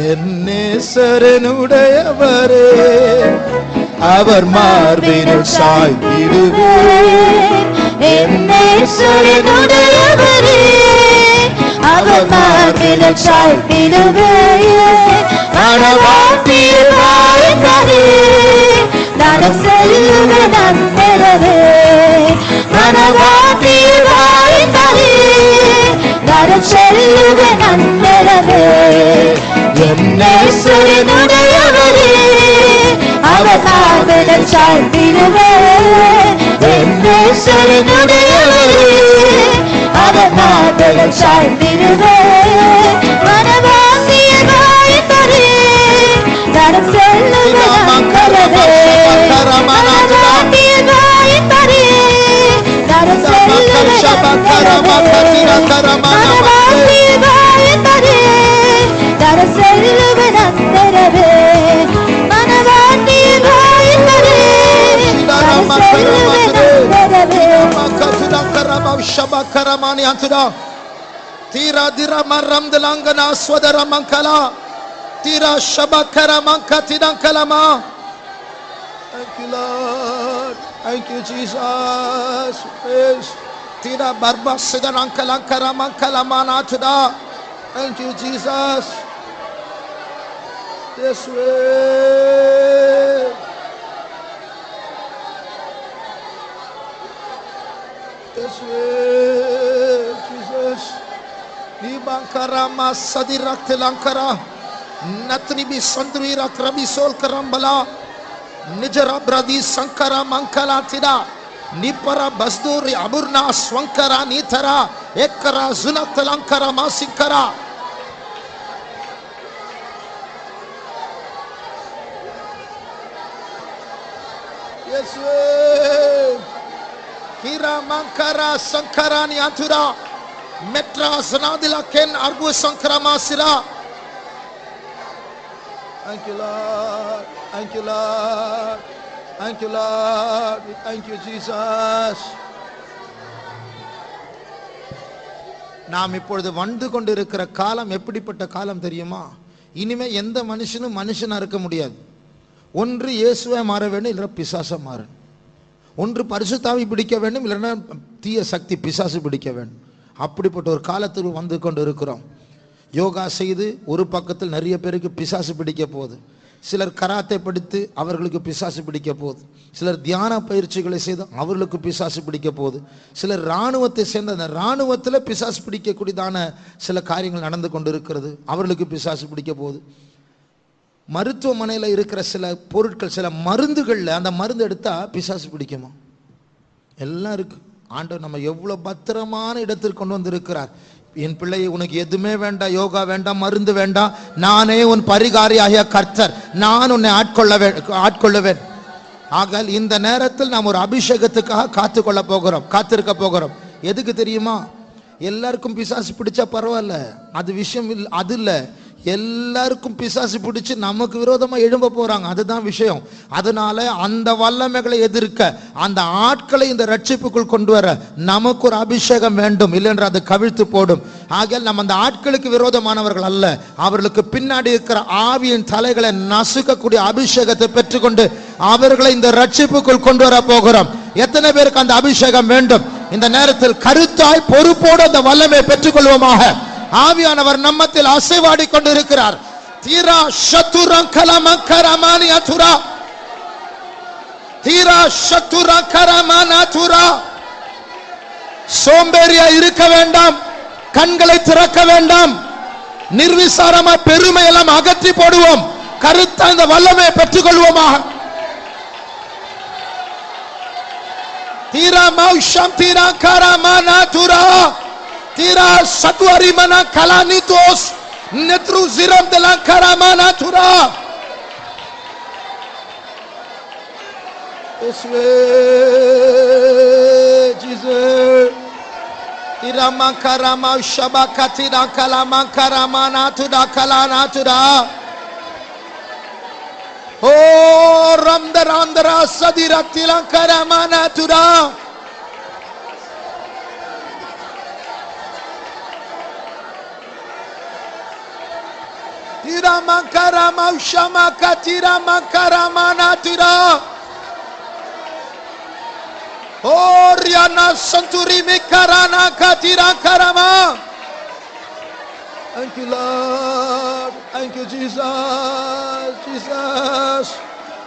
என் நேசரனுடையவரே அவர் மார்பினில் சாய்ந்திடுவேன் என் நேசரனுடையவரே அவர் மார்பில் சாய்ந்திடுவேன் மனவாட்டியமாய் தருவேன் நான் செல்லுவன் அந்நிலவே மனவாட்டியமாய் தருவேன் நான் செல்லுவன் அந்நிலவே என் நேசரனுடையவரே அவர் மார்பில் சாய்ந்திடுவேன் என் நேசரனுடையவரே அவர் மார்பில் சாய்ந்திடுவேன் மனவாட்டியமாய் தருவேன் நான் செல்லுவன் அந்நிலவே மனவாட்டியமாய் தருவேன் நான் செல்லுவன் மனவாட்டியமாய் தருவேன் நான் செல்லுவன் அந்நிலவே மனவாட்டியமாய் தருவேன் நான் செல்லுவன் அந்நிலவே Tira dira maram delangana swadara mankala tira shabakara mankatidankalama. Thank you Lord, thank you Jesus. Praise. Tira barba sidarankalankara mankalamana tuda. Thank you Jesus. This way. This way, Jesus. Nibankara masadirak telankara natribi sandvira krabisol karambala nijara bradi sankara mankala tida nipara basduri aburna swankara nitara ekara zunatalankara masinkara. Yes way. Kira mankara sankarani antura metra sanadila ken argu sankrama sira. Thank you Lord, thank you Lord, thank you Lord, thank you Jesus. நாம் இப்பொழுது வந்து கொண்டிருக்கிற காலம் எப்படிப்பட்ட காலம் தெரியுமா? இனிமே எந்த மனுஷனும் மனுஷனா இருக்க முடியாது. ஒன்று இயேசுவை மாற வேண்டும், இல்லைன்னா பிசாசை மாறணும். ஒன்று பரிசுத்தாவி பிடிக்க வேண்டும், இல்லைன்னா தீய சக்தி பிசாசு பிடிக்க வேண்டும். அப்படிப்பட்ட ஒரு காலத்தில் வந்து கொண்டு இருக்கிறோம். யோகா செய்து ஒரு பக்கத்தில் நிறைய பேருக்கு பிசாசு பிடிக்க போகுது. சிலர் கராத்தே படித்து அவர்களுக்கு பிசாசு பிடிக்க போகுது. சிலர் தியான பயிற்சிகளை செய்து அவர்களுக்கு பிசாசு பிடிக்க போகுது. சிலர் இராணுவத்தை சேர்ந்த அந்த இராணுவத்தில் பிசாசு பிடிக்கக்கூடியதான சில காரியங்கள் நடந்து கொண்டு இருக்கிறது, அவர்களுக்கு பிசாசு பிடிக்க போகுது. மருத்துவமனையில் இருக்கிற சில பொருட்கள், சில மருந்துகளில் அந்த மருந்து எடுத்தால் பிசாசு பிடிக்குமா? எல்லாம் இருக்கு. ஆண்டவர் நம்ம எவ்வளவு பத்திரமான இடத்திற்கு கொண்டு வந்திருக்கிறார். என் பிள்ளையை உனக்கு எதுவுமே வேண்டாம், யோகா வேண்டாம், மருந்து வேண்டாம், நானே உன் பரிகாரியாகிய கர்த்தர், நான் உன்னை ஆட்கொள்ளுவேன். ஆக இந்த நேரத்தில் நாம் ஒரு அபிஷேகத்துக்காக காத்திருக்க போகிறோம். எதுக்கு தெரியுமா? எல்லாருக்கும் பிசாசு பிடிச்சா பரவாயில்ல, அது விஷயம் இல்லை, அது இல்லை. எல்லாருக்கும் பிசாசு பிடிச்சு நமக்கு விரோதமா எழும்ப போறாங்க, அதுதான் விஷயம். அதனால அந்த வல்லமைகளை எதிர்க்க, அந்த ஆட்களை இந்த ரட்சிப்புக்குள் கொண்டு வர நமக்கு ஒரு அபிஷேகம் வேண்டும், இல்லைன்ற அது கவிழ்த்து போடும். ஆகையால் நம்ம அந்த ஆட்களுக்கு விரோதமானவர்கள் அல்ல, அவர்களுக்கு பின்னாடி இருக்கிற ஆவியின் தலைகளை நசுக்கக்கூடிய அபிஷேகத்தை பெற்றுக்கொண்டு அவர்களை இந்த ரட்சிப்புக்குள் கொண்டு வர போகிறோம். எத்தனை பேருக்கு அந்த அபிஷேகம் வேண்டும்? இந்த நேரத்தில் கருத்தாய் பொறுப்போடு அந்த வல்லமை பெற்றுக்கொள்வோமாக. ஆவியானவர் நம்மத்தில் அசைவாடி கொண்டிருக்கிறார். தீரா சத்துரங்கலமங்கரமானி அதுரா, தீரா சத்துரங்கரமானதுரா. சோம்பேறியா இருக்க வேண்டாம், கண்களை திறக்க வேண்டாம், நிர்விசாரமா பெருமை எல்லாம் அகற்றி போடுவோம். கருத்தா இந்த வல்லமையை பெற்றுக்கொள்வோமாக. தீரா மௌஷம் தீரா கரமானதுரா, tira satwari mana kalanitos netru ziram delan karamana tura. Jesus tira makarama shabakati da kalama karamana tura kalana tura. Oh ramdarandra sadira tilan karamana tura. Tira makarama shamaka tira makarama natira. Oh riana santuri mikarana katira karama. Thank you Lord, thank you Jesus, Jesus,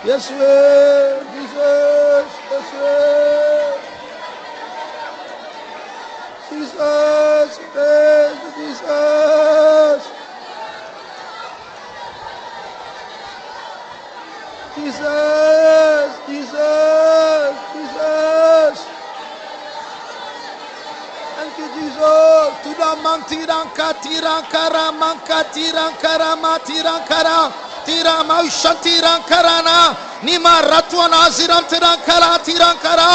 yes Lord, Jesus, yes Lord, Jesus, Jesus. Jesus, Jesus, Jesus. Thank you, Jesus. Tira mantira katira kara mankatira kara matira kara tira maushantira karana nima ratwana ziram tira kara tira kara.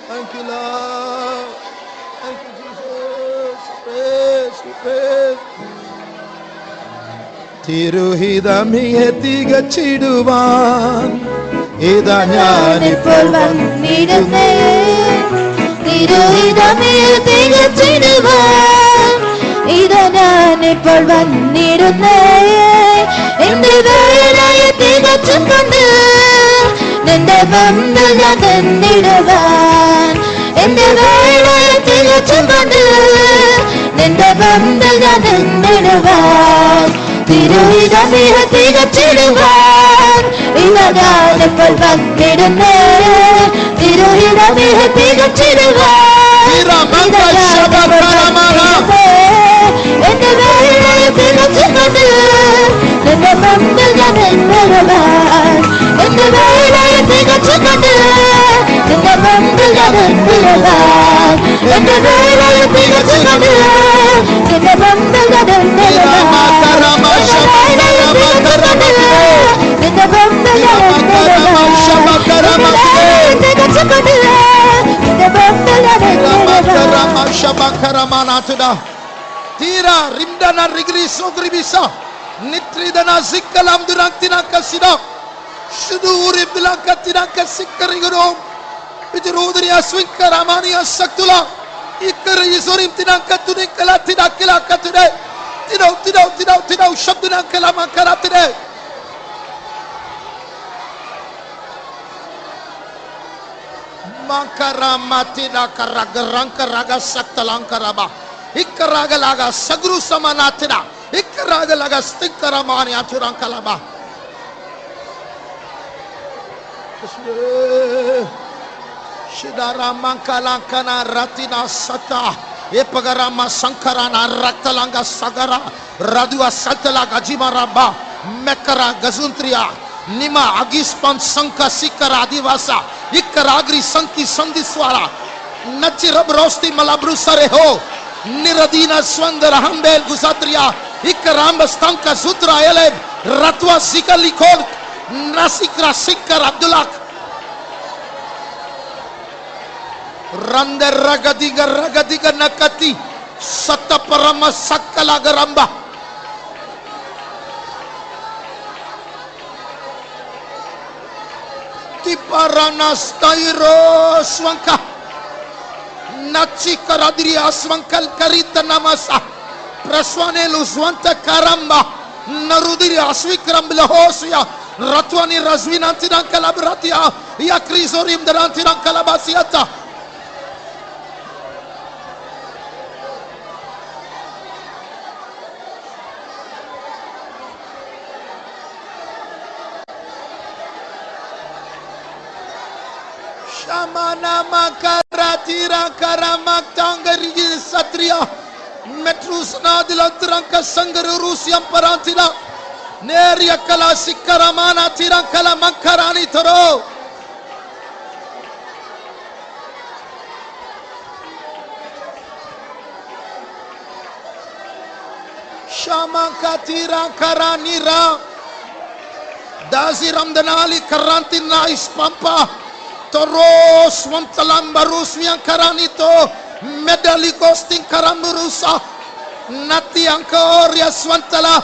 Thank you, Lord. Thank you, Jesus. Praise, praise. തിരുഹിതമിയെ തികച്ചിടുവാൻ ഇതാ ഞാനിപ്പോൾ വന്നിടുന്നേ. തിരുഹിതമിയെ തികച്ചിടുവാൻ ഇതാ ഞാനിപ്പോൾ വന്നിടുന്നേ. എന്റെ വേലയെ തികച്ചും കൊണ്ട് നിന്റെ പന്തിൽ ഞാൻ തന്നിടുവാൻ. എന്റെ വേലയെ തികച്ചും കൊണ്ട് നിന്റെ പന്തിൽ ഞാൻ തന്നിടുവാൻ. തിരുഹിതമിയെ തികച്ചിടുവാൻ ഇതാ ഞാനിപ്പോൾ വന്നിടുന്നേ. തിരുഹിതമിയെ തികച്ചിടുവാൻ ഇതാ ഞാനിപ്പോൾ വന്നിടുന്നേ. എന്റെ വേലയെ തികച്ചുകൊണ്ട് നിന്റെ പന്തിൽ ഞാൻ തന്നിടുവാൻ. എന്റെ വേലയെ തികച്ചുകൊണ്ട് നിന്റെ പന്തിൽ ഞാൻ തന്നിടുവാൻ. എന്റെ വേലയെ തികച്ചുകൊണ്ട് നിന്റെ പന്തിൽ ഞാൻ തന്നിടുവാൻ. Tira rimdana rigri sogribisa nitridana zikkalam duraktina kasida shudur ibdilakatina kasikkariguro bijrudriya swinkaramaniya saktula ikkar isorim tinakatune kalatina kilakatune tidau shabduna kalama karatine. Makaramatina karagaranga raga saktalankaraba ikkaragalaga sagru samanatina ikkaragalaga stikkaramani aturankalaba. Shidara mankalankana ratina sata epagarama sankarana raktalanga sagara radua satalaga jimaraba mekara gazuntria nima agispan sanka sikara adivasa ikkaragri sanki sandiswara Nachirab rosti malabrusare ho. Niradina swandar hambel gusatria. Ikaramba stanka sutra eleb. Ratwa sikalikol. Nasikra sikkar Abdullah. Randa ragadiga nakati. Sataparama sakkala garamba. Tiparana stairo swanka. Nachi karadriya swankal karita namasa. Praswanelu swanta karamba. Narudiri asvikram lahosya. Ratwani razvinantiran kalabratia. Yakrizorim darantiran kalabasiata. Shamana makaratira karamak tangari satria metrus nadilatranka sangaru rusyam parantila neria kala sikaramana tirankala makarani toro shamakatira karanira daziram danali karantina ispampa Toros Wamtalambarus Viankaranito Medalikostin Karamurusa Nati Ankoria Swantala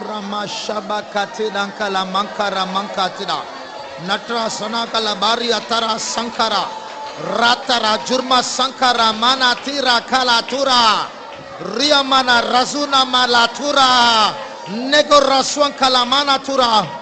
Ramashabakatida Kala Mankara Mankatida Natra Sanakala Bari Atara Sankara Ratara Jurma Sankara Manatira Kalatura Riamana Razuna Malatura Negora Swankala Manatura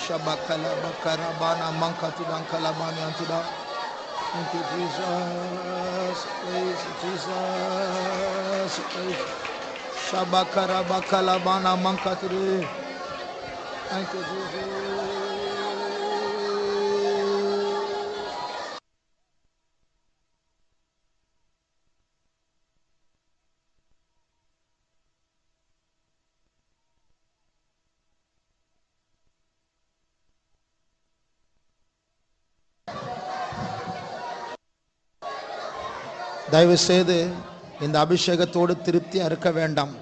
Shabakala Bakarabana Mankatidan Kalabani Antida. Thank you, Jesus. Praise Jesus. Praise Shabakara Bakalabana Mankatiri. Thank you, Jesus. தயவு செய்து இந்த அபிஷேகத்தோடு திருப்தியா இருக்க வேண்டாம்.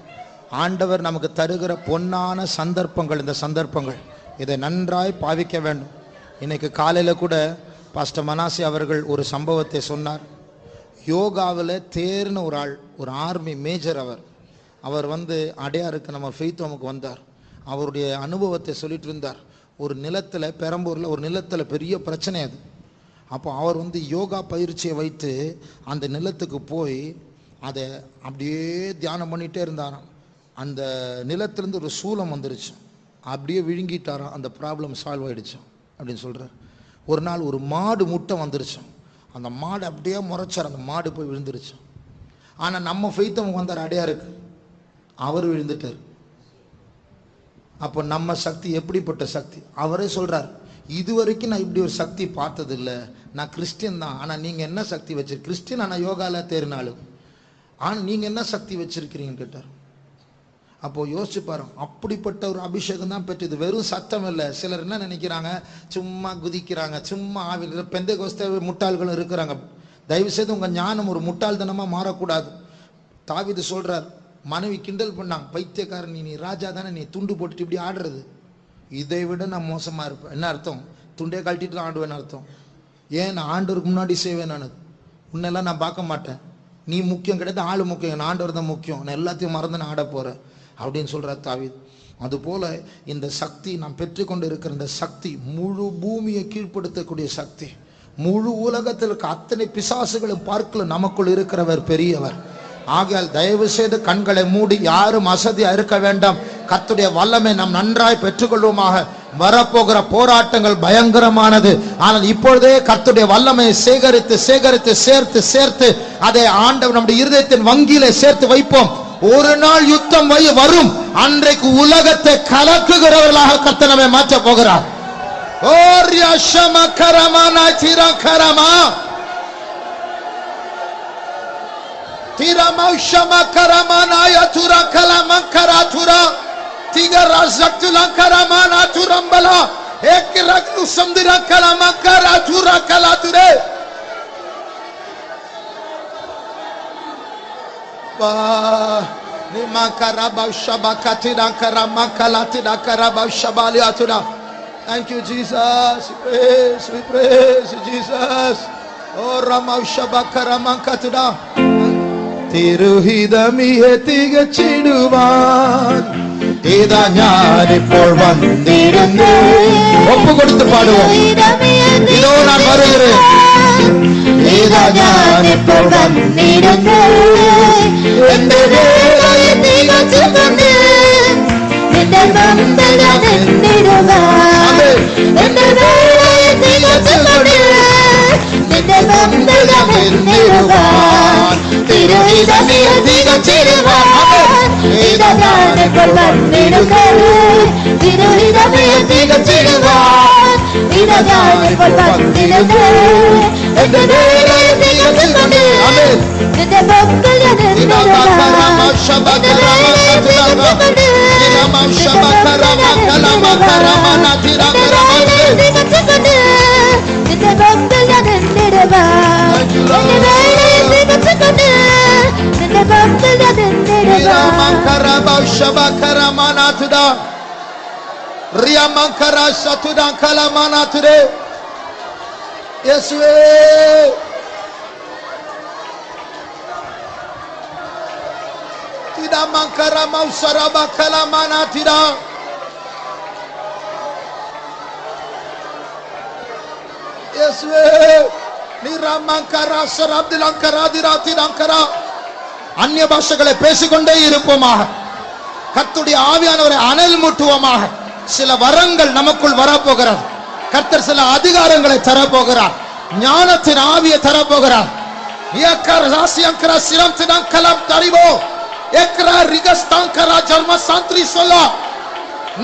ஆண்டவர் நமக்கு தருகிற பொன்னான சந்தர்ப்பங்கள், இந்த சந்தர்ப்பங்கள் இதை நன்றாய் பாவிக்க வேண்டும். இன்னைக்கு காலையில் கூட பாஸ்டர் மனாசி அவர்கள் ஒரு சம்பவத்தை சொன்னார். யோகாவில் தேர்ன ஒரு ஆள், ஒரு ஆர்மி மேஜர். அவர் அடையாருக்கு நம்ம ஃபெய்த்தோமுக்கு வந்தார். அவருடைய அனுபவத்தை சொல்லிட்டு இருந்தார். ஒரு நிலத்தில், பெரம்பூரில் ஒரு நிலத்தில் பெரிய பிரச்சனை அது. அப்போ அவர் யோகா பயிற்சியை வைத்து அந்த நிலத்துக்கு போய் அதை அப்படியே தியானம் பண்ணிகிட்டே இருந்தாராம். அந்த நிலத்திலேருந்து ஒரு சூலம் வந்துருச்சு, அப்படியே விழுங்கிட்டாராம். அந்த ப்ராப்ளம் சால்வ் ஆகிடுச்சு அப்படின்னு சொல்கிறார். ஒரு நாள் ஒரு மாடு முட்டை வந்துருச்சு. அந்த மாடு அப்படியே முறைச்சார், அந்த மாடு போய் விழுந்துருச்சு. ஆனால் நம்ம ஃபெய்த்தவங்க வந்தார் அடையாருக்கு, அவர் விழுந்துட்டார். அப்போ நம்ம சக்தி எப்படிப்பட்ட சக்தி? அவரே சொல்கிறார், இதுவரைக்கும் நான் இப்படி ஒரு சக்தி பார்த்ததில்லை. நான் கிறிஸ்டின் தான், ஆனால் நீங்கள் என்ன சக்தி வச்சிருக்க? கிறிஸ்டின் ஆனால் யோகாவில் தேர்னாலும், ஆனால் நீங்கள் என்ன சக்தி வச்சிருக்கிறீங்கன்னு கேட்டார். அப்போது யோசிச்சு பாருங்க, அப்படிப்பட்ட ஒரு அபிஷேகம் தான் பெற்றது. வெறும் சத்தம் இல்லை. சிலர் என்ன நினைக்கிறாங்க, சும்மா குதிக்கிறாங்க, சும்மா ஆவில். பெந்தேகோஸ்தே முட்டாள்களும் இருக்கிறாங்க. தயவுசெய்து உங்கள் ஞானம் ஒரு முட்டாள்தனமாக மாறக்கூடாது. தாவீது சொல்கிறார், மனைவி கிண்டல் பண்ணாங்க, பைத்தியக்காரன் நீ ராஜா தானே, நீ துண்டு போட்டுட்டு இப்படி ஆடுறது, இதை விட நான் மோசமாக இருப்பேன். என்ன அர்த்தம்? துண்டே கழட்டிட்டு தான் ஆடுவேன்னு அர்த்தம். ஏன்? நான் ஆண்டவருக்கு முன்னாடி செய்வேன். நான் உன்னெல்லாம் நான் பார்க்க மாட்டேன். நீ முக்கியம் கிடையாது, ஆள் முக்கியம், நான் ஆண்டவர் தான் முக்கியம். நான் எல்லாத்தையும் மறந்து நான் ஆட போகிறேன் அப்படின்னு சொல்கிறார் தாவீது. அதுபோல இந்த சக்தி நாம் பெற்றுக்கொண்டு இருக்கிற இந்த சக்தி முழு பூமியை கீழ்ப்படுத்தக்கூடிய சக்தி. முழு உலகத்தில் இருக்க அத்தனை பிசாசுகளும் பார்க்கல நமக்குள் இருக்கிறவர் பெரியவர். ஆகையால் தயவு செய்து கண்களை மூடி யாரும் அசதியா இருக்க வேண்டாம். கர்த்தருடைய வல்லமை நாம் நன்றாய் பெற்றுக்கொள்வோமாக. வரப்போகிற போராட்டங்கள் பயங்கரமானது. ஆனால் இப்பொழுதே கர்த்தருடைய வல்லமையை சேகரித்து சேகரித்து சேர்த்து சேர்த்து அதை ஆண்டவர் நம்முடைய இருதயத்தின் வங்கியிலே சேர்த்து வைப்போம். ஒரு நாள் யுத்தம் வரும். அன்றைக்கு உலகத்தை கலக்குகிறவர்களாக கர்த்தர் நம்மை மாற்ற போகிறார். Thank you, Jesus. We praise you, Jesus. Oh, Ramavshabakaramakatuda. Tiruhidamiye tigachiduvan. Ida ഞാനിപ്പോൾ വന്നിരുന്നു. ഒപ്പുകൊടുത്ത് പാടുவோம். இதோ நான் வருகிறேன். ഇതാ ഞാനിപ്പോൾ വന്നിരുന്നു. എന്റെ വേളയെ തികച്ചുകൊണ്ട് നിന്റെ മുമ്പിൽ ഞാൻ നിന്നിടുവാൻ. എന്റെ വേളയെ തികച്ചുകൊണ്ട് നിന്റെ മുമ്പിൽ ഞാൻ നിന്നിടുവാൻ. തിരുഹിതമിയെ തികച്ചിടുവാൻ. ഇതാ ഞാനിപ്പോൾ വന്നിരുന്നു. തിരുഹിതമിയെ തികച്ചിടുവാൻ. ഇതാ ഞാനിപ്പോൾ വന്നിരുന്നു. എന്റെ വേളയെ തികച്ചുകൊണ്ട് നിന്റെ മുമ്പിൽ ഞാൻ നിന്നിടുവാൻ. Mankara mausaraba kalamana tira. Yeswe niramankara sarabdilankara diratidankara. அந்நிய பாஷைகளை பேசிக்கொண்டே இருப்போமாக. கர்த்தருடைய ஆவியானவரை அனல் மூட்டுவோமாக. சில வரங்கள் நமக்குள் வரப்போகிறது. கர்த்தர் சில அதிகாரங்களை தரப்போகிறார். ஞானத்தின் ஆவியை தரப்போகிறார். ஏக்கர் ராசியங்கர சிரம் தினம் கலம் தரிவோ. Ekra rigastankara jarma santri sola.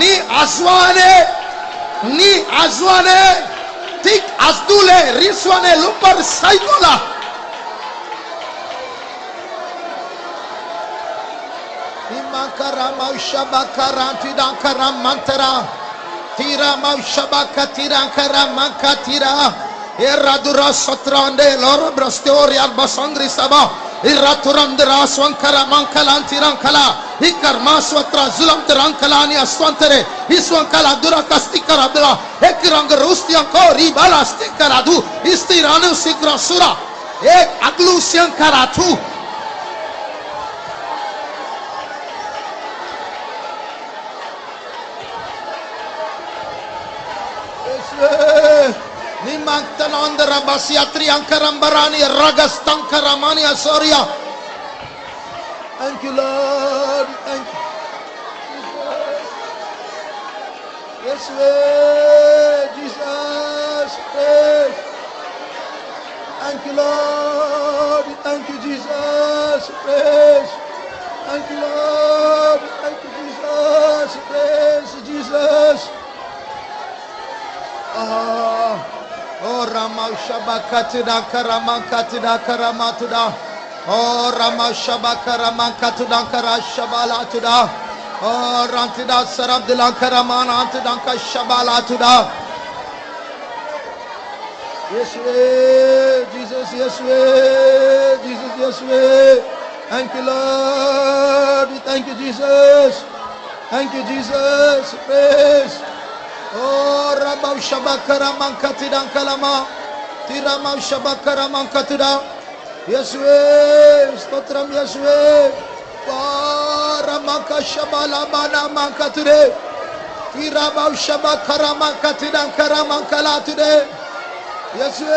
Ni azwane tik azdule riswane lumpar saigola. Imankara maushabakara tidankara mantara. Tira maushabaka tirankara mankatira. Eradura satrande lora brastori albasangri saba. Iraturamdra swankara mankalantirangkala ikarmaswatra zulamtirankalani aswantere iswankala durakastikara abdula ekirang rustianko ribala stikaradu istiranu sigrasura ek aglusiankaratu Nimangtanandra basiatri ankarambarani ragastankaramani asoria. Thank you, Lord. Thank you. Yes, Jesus. Praise. Thank you, Lord. Thank you, Jesus. Praise. Thank you, Lord. Thank you, Jesus. Praise Jesus. Oh Ramashabakatida Karamakatida Karamatuda. Oh Ramashabakaramakatuda Karashabalatuda. Oh Rantida Sarabdila Karamanatudanka Shabalatuda. Yes, Jesus, yes, Jesus, yes. Thank you, Lord. Thank you, Jesus. Thank you, Jesus. Praise. Oh Rabba Shabakara Mankatida Kalama Tirama Shabakara Mankatida. Yeswe Stotram Yeswe Ramaka Shabala Bana Maka today. Irabau Shaba Karama Katidan Karamakala today. Yes, we.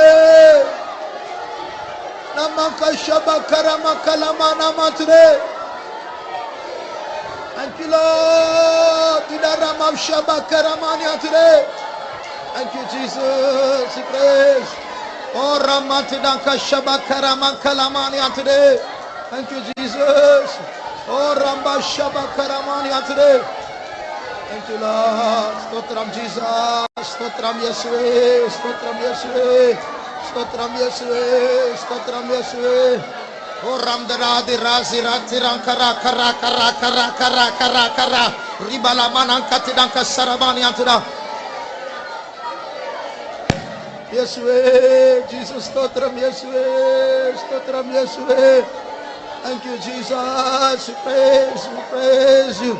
Namaka Shaba Karamakala Manama today. Thank you, Lord. Tidaramam Shaba Karamania today. Thank you, Jesus. We praise. Oh, Ramatidanka Shaba Karamankala today. Thank you, Jesus. Oh, Ramba Shaba Karamania today. Thank you, Lord. Stotram Jesus. Stotram Yeswe. Stotram Yeswe. Stotram Yeswe. Stotram Yeswe. Oh, Ramdaradi Razi Ratiran Kara Kara Kara Kara Kara Kara Kara Ribala Manankatidanka Sarabania today. Yeswe, Jesus, Stotram Yeswe. Stotram Yeswe. Thank you, Jesus. We praise you.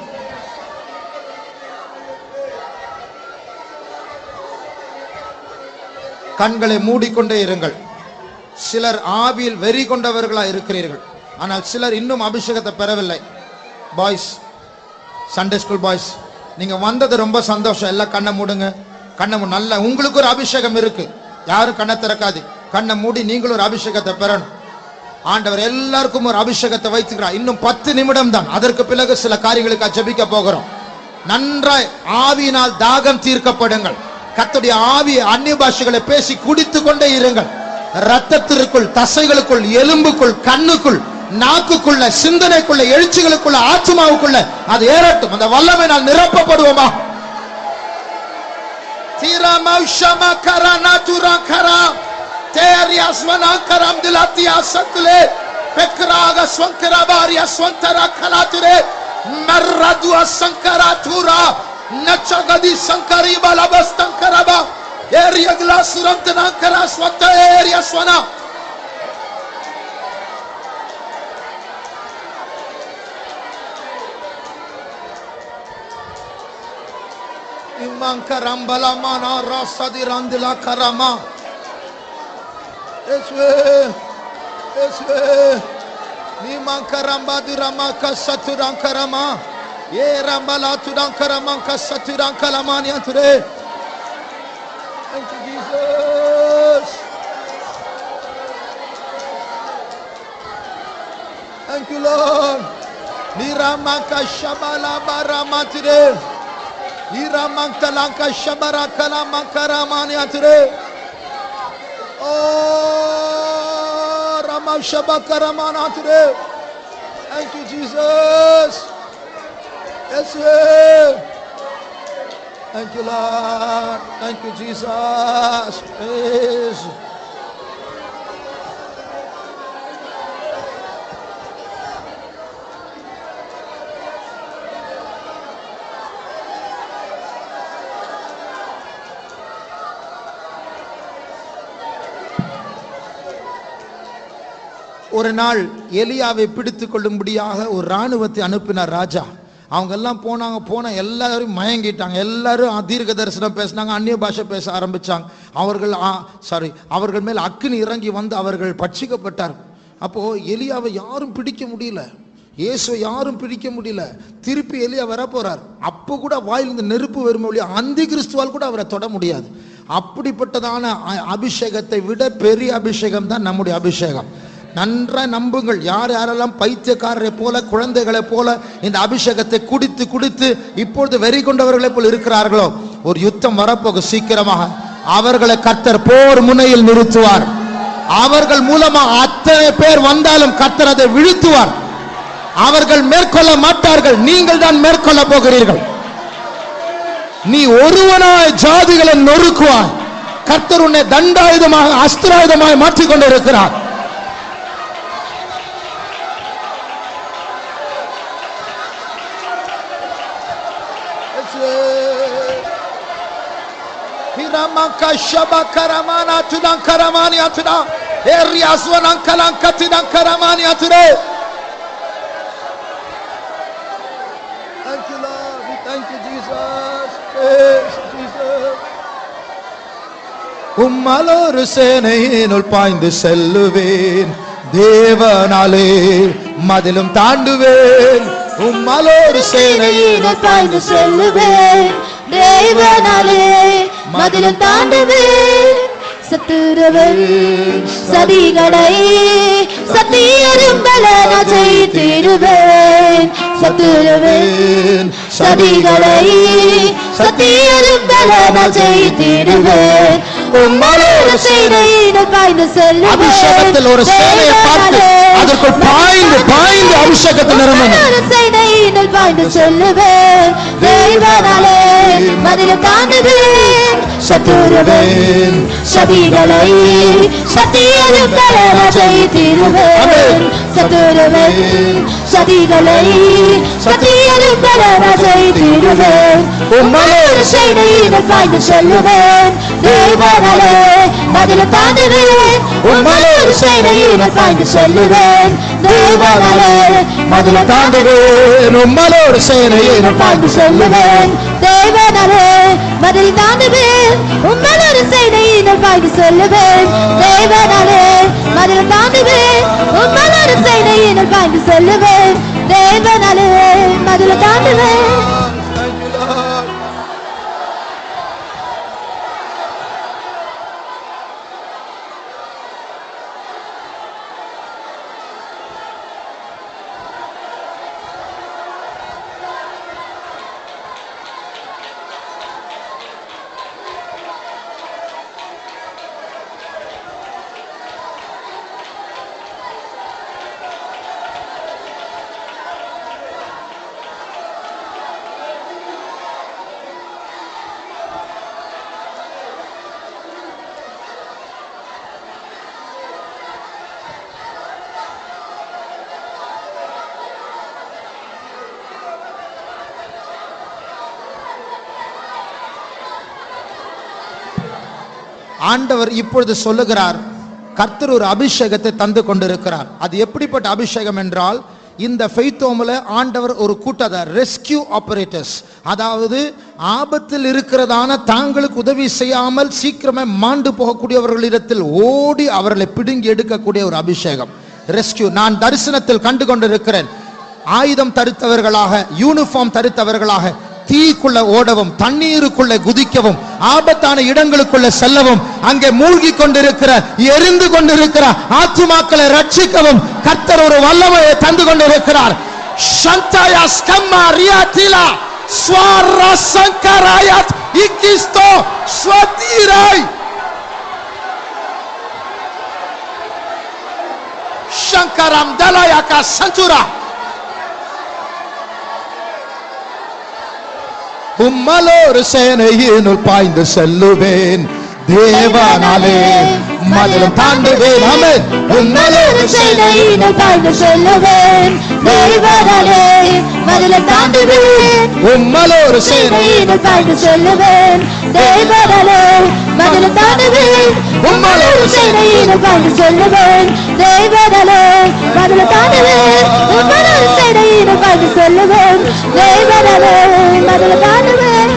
கண்களை மூடிக்கொண்டே இருங்கள். சிலர் ஆவியில் வெறி கொண்டவர்களா இருக்கிறீர்கள். ஆனால் சிலர் இன்னும் அபிஷேகத்தை பெறவில்லை. பாய்ஸ், சண்டே ஸ்கூல் பாய்ஸ், நீங்க வந்தது ரொம்ப சந்தோஷம். எல்லாம் கண்ணை மூடுங்க. கண்ணை நல்ல உங்களுக்கு ஒரு அபிஷேகம் இருக்கு. யாரும் கண்ணை திறக்காது. கண்ணை மூடி நீங்களும் ஒரு அபிஷேகத்தை பெறணும். ஆண்டவர் எல்லாருக்கும் ஒரு அபிஷேகத்தை வைத்துக்கிறார். இன்னும் 10 நிமிடம் தான். அதற்கு பிறகு சில காரியங்களுக்கு ஜெபிக்க போகிறோம். நன்றாய் ஆவியினால் தாகம் தீர்க்கப்படுங்கள். கர்த்தருடைய ஆவி அந்நிய பாஷைகளை பேசி குடித்துக் கொண்டே இருங்கள். ரத்தத்திற்குள், தசைகளுக்குள், எலும்புக்குள், கண்ணுக்குள், நாக்குக்குள்ள, சிந்தனைக்குள்ள, எழுச்சிகளுக்குள்ள, ஆத்மாவுக்குள்ள அது ஏறட்டும். அந்த வல்லமை நான் நிரப்பப்படுவோமா? தீரமௌஷமா கரனா துரகரா தேரியாஸ்வனா கரம் திலத்தியா சத்துலே பெக்ராக ஸ்வங்கரபாரியா ஸ்வந்தரா கலாதுரே மர்ரது சங்கரா துரா நச்சகதி சங்கரி பலபஸ்தங்கரபா ஏரியா கிளாசுரந்தனா கரா ஸ்வத்த ஏரியா ஸ்வனா Imankaram balamana rasadi randila karama. Eswe. Nimankaram badirama kasaturan karama. Ye rambala tudan karaman kasaturan kalamani today. Thank you, Jesus. Thank you, Lord. Niramaka shabala barama today. Iramankalanka shabara kalamankaraman today. Oh, Rama Shabakaramana today. Thank you, Jesus. Yes, sir. Thank you, Lord. Thank you, Jesus. Praise. ஒரு நாள் எலியாவை பிடித்துக் கொள்ளும்படியாக ஒரு ராணுவத்தை அனுப்பினார் ராஜா. அவங்க எல்லாம் போன எல்லாரும் மயங்கிட்டாங்க. எல்லாரும் தீர்க்க தரிசனம் பேசினாங்க, அந்நிய பாஷை பேச ஆரம்பிச்சாங்க. அவர்கள் மேல் அக்கினி இறங்கி வந்து அவர்கள் பட்சிக்கப்பட்டார். அப்போ எலியாவை யாரும் பிடிக்க முடியல, இயேசுவை யாரும் பிடிக்க முடியல. திருப்பி எலியா வர போறார். அப்போ கூட வாயிலிருந்து நெருப்பு வரும் வழியா அந்தி கிறிஸ்துவால் கூட அவரை தொட முடியாது. அப்படிப்பட்டதான அபிஷேகத்தை விட பெரிய அபிஷேகம் தான் நம்முடைய அபிஷேகம். நன்றாய் நம்புங்கள். யாரெல்லாம் பைத்தியக்காரரை போல, குழந்தைகளை போல இந்த அபிஷேகத்தை குடித்து குடித்து இப்பொழுது வெறி கொண்டவர்களை போல் இருக்கிறார்களோ, ஒரு யுத்தம் வரப்போக சீக்கிரமாக அவர்களை கர்த்தர் போர் முனையில் நிறுத்துவார். அவர்கள் மூலமா அத்தனை பேர் வந்தாலும் கர்த்தர் அதை வீழ்த்துவார். அவர்கள் மேற்கொள்ள மாட்டார்கள், நீங்கள் தான் மேற்கொள்ள போகிறீர்கள். நீ ஒருவனாய் ஜாதிகளை நொறுக்குவாய். கர்த்தர் உன்னை தண்டாயுதமாக, அஸ்திராயுதமாய் மாற்றிக் கொண்டிருக்கிறார். Hiramaka Shabakaramana Tudan Karamani Atuda Eriaswanan Kalankatidan Karamani Atude. Thank you, Lord. We thank you, Jesus. Praise Jesus. உம்மலோரு சேனையினுள் பாய்ந்து செல்லுவேன், தேவனாலே மதிலும் தாண்டுவேன். உம்மலோடு சேனையினர் பாய்ந்து செல்லுவேன் தேவனாலே மதிலும் தாண்டுவேன் சத்துருவன் சதிகளை சத்தியரும்பலன செய்திடுவேன் சத்துருவன் சதிகளை சத்தியரும்பலன செய்திடுவேன் உம்மலோடு சேனையினர் பாய்ந்து செல்லுவேன் அபிஷேகத்தில் ஒரு சேனையை பார்த்து அதற்குள் பாய்ந்து பாய்ந்து அபிஷேகத்தில் நிரம்பணும் சேனையினர் பாய்ந்து செல்லுவேன் தேவனாலே மதிலும் தாண்டுவேன் சத்துருவன் சதிகளை சத்தியரும்பலன செய்திடுவேன் சத்துருவன் சதிகளை சத்தியரும்பலன செய்திடுவேன் உம்மலோடு சேனையினர் பாய்ந்து செல்லுவேன் தேவனாலே மதிலும் தாண்டுவேன் உம்மலோடு சேனையினர் பாய்ந்து செல்லுவேன் தேவனாலே மதிலும் தாண்டுவேன் உம்மலோடு சேனையினர் பாய்ந்து செல்லுவேன் தேவனாலே மதில் தாண்டுவேன் உம்மலோடு சேனையினர் பாய்ந்து செல்லுவேன் தேவனாலே மதில் தாண்டுவேன் உம்மலோடு சேனையினர் பாய்ந்து செல்லுவேன் தேவனாலே மதில் தாண்டுவேன் ஆண்டவர் இப்பொழுது சொல்லுகிறார், கர்த்தர் ஒரு அபிஷேகத்தை தந்து கொண்டிருக்கிறார். அது எப்படிப்பட்ட அபிஷேகம் என்றால், இந்த ஃபெய்த்தோமில் ஆண்டவர் ஒரு கூட்டத்தை ரெஸ்கியூ ஆபரேட்டர்ஸ், அதாவது ஆபத்தில் இருக்கிறதான தாங்களுக்கு உதவி செய்யாமல் சீக்கிரமே மாண்டு போகக்கூடியவர்களிடத்தில் ஓடி அவர்களை பிடுங்கி எடுக்கக்கூடிய ஒரு அபிஷேகம் ரெஸ்கியூ. நான் தரிசனத்தில் கண்டு கொண்டிருக்கிறேன். ஆயுதம் தரித்தவர்களாக, யூனிஃபார்ம் தரித்தவர்களாக தீக்குள்ள ஓடவும், தண்ணீருக்குள்ள குதிக்கவும், ஆபத்தான இடங்களுக்குள்ள செல்லவும், அங்கே மூழ்கி கொண்டிருக்கிற எரிந்து கொண்டிருக்கிற ஆத்துமாக்களை ரட்சிக்கவும் கர்த்தர் ஒரு வல்லமையை தந்து கொண்டிருக்கிறார். ஷந்தாயா ஸ்கம்மா ரியாதிலா ஸ்வாரா சங்கராயத் இகிஸ்தோ ஸ்வதிராய் சங்கரம் தலயாகா சந்துரா. உம்மலோடு சேனையினுள் பாய்ந்து செல்லுவேன் தேவனாலே மதிலும் தாண்டுவேன். ஆமென். உம்மலோடு சேனையினுள் பாய்ந்து செல்லுவேன் தேவனாலே மதிலும் தாண்டுவேன். உம்மலோடு சேனையினுள் பாய்ந்து செல்லுவேன் தேவனாலே மதிலும் தாண்டுவேன். உம்மலோடு சேனையினுள் பாய்ந்து செல்லுவேன் தேவனாலே மதிலும் தாண்டுவேன். உம்மலோடு சேனையினுள் பாய்ந்து செல்லுவேன் தேவனாலே மதிலும் தாண்டுவேன்.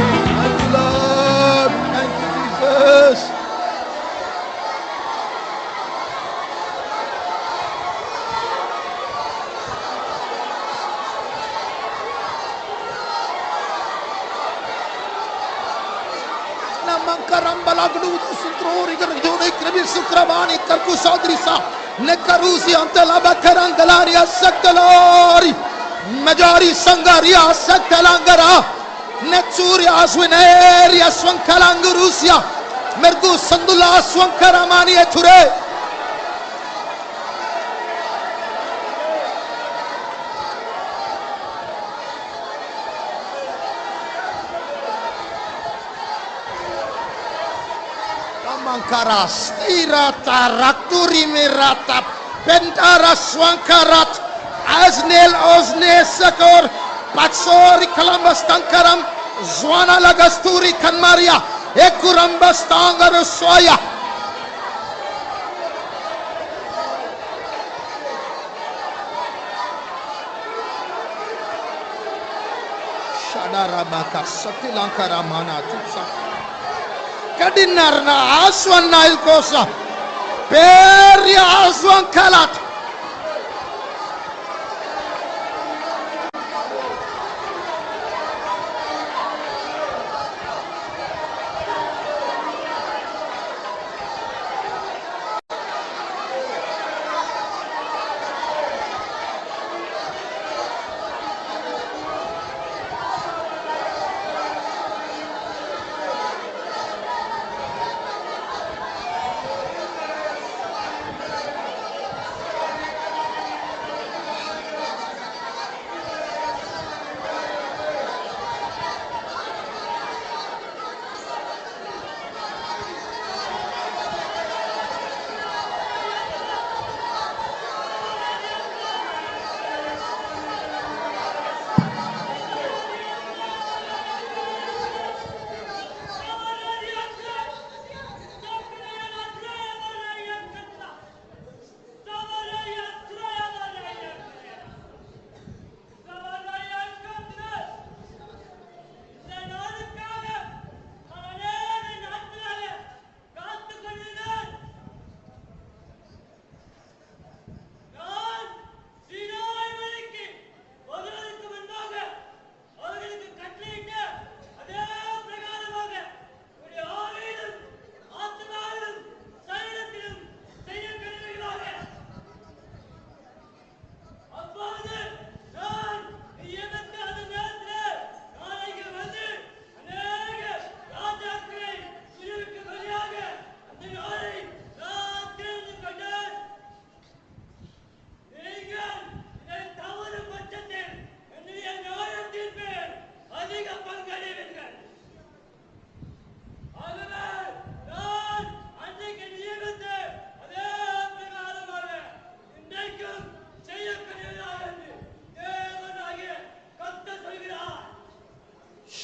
Karambala gludo sutrori gardone krebi sukravani karku sadrisa nekarusi antela bakarangalaria saktalari majari sangaria saktalangara netsuri aswineri aswankalangurusia mergu sandula aswankaramani ethure Karas irata rakturi mirata pentara swankarat aznel ozne sakor patsori kalambas tankaram zwana lagasturi kanmaria ekurambas tangar soya shadarabaka satilankara mana tutsa kadinarna aswan nail kosa peria aswan kalat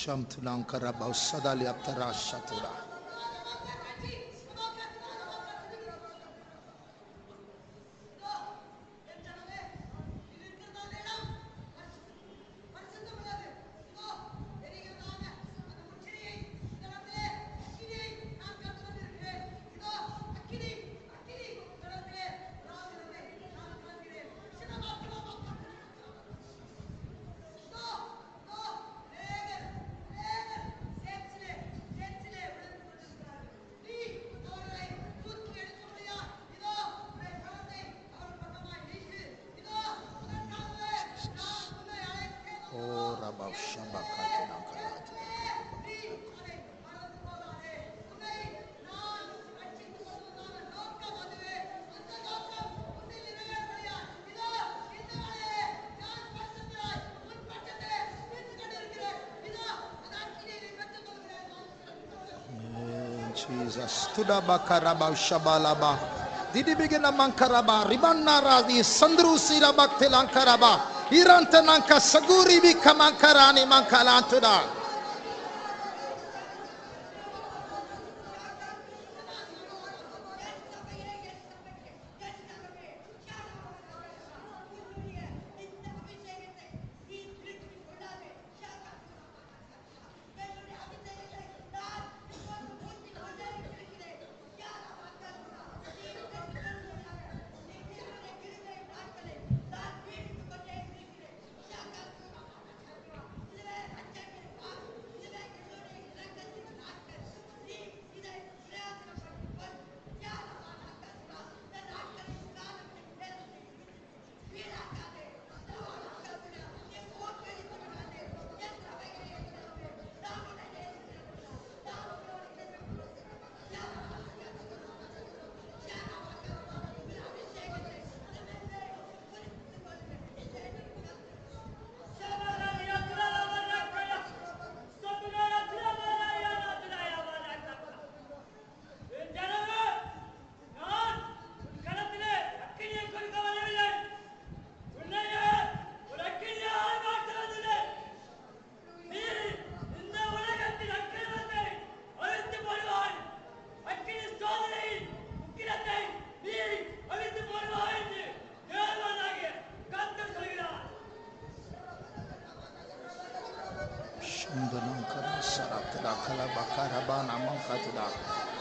Shamtunankara Bausadali Aptara Shatura. Oh, Rabba Shabakatinankara. Jesus. Tuda bakaraba shabalaba. Didi bigina mankaraba. Ribanna radi sandru sira baktelankaraba. Irantananka saguri bika mankarani mankalantuda.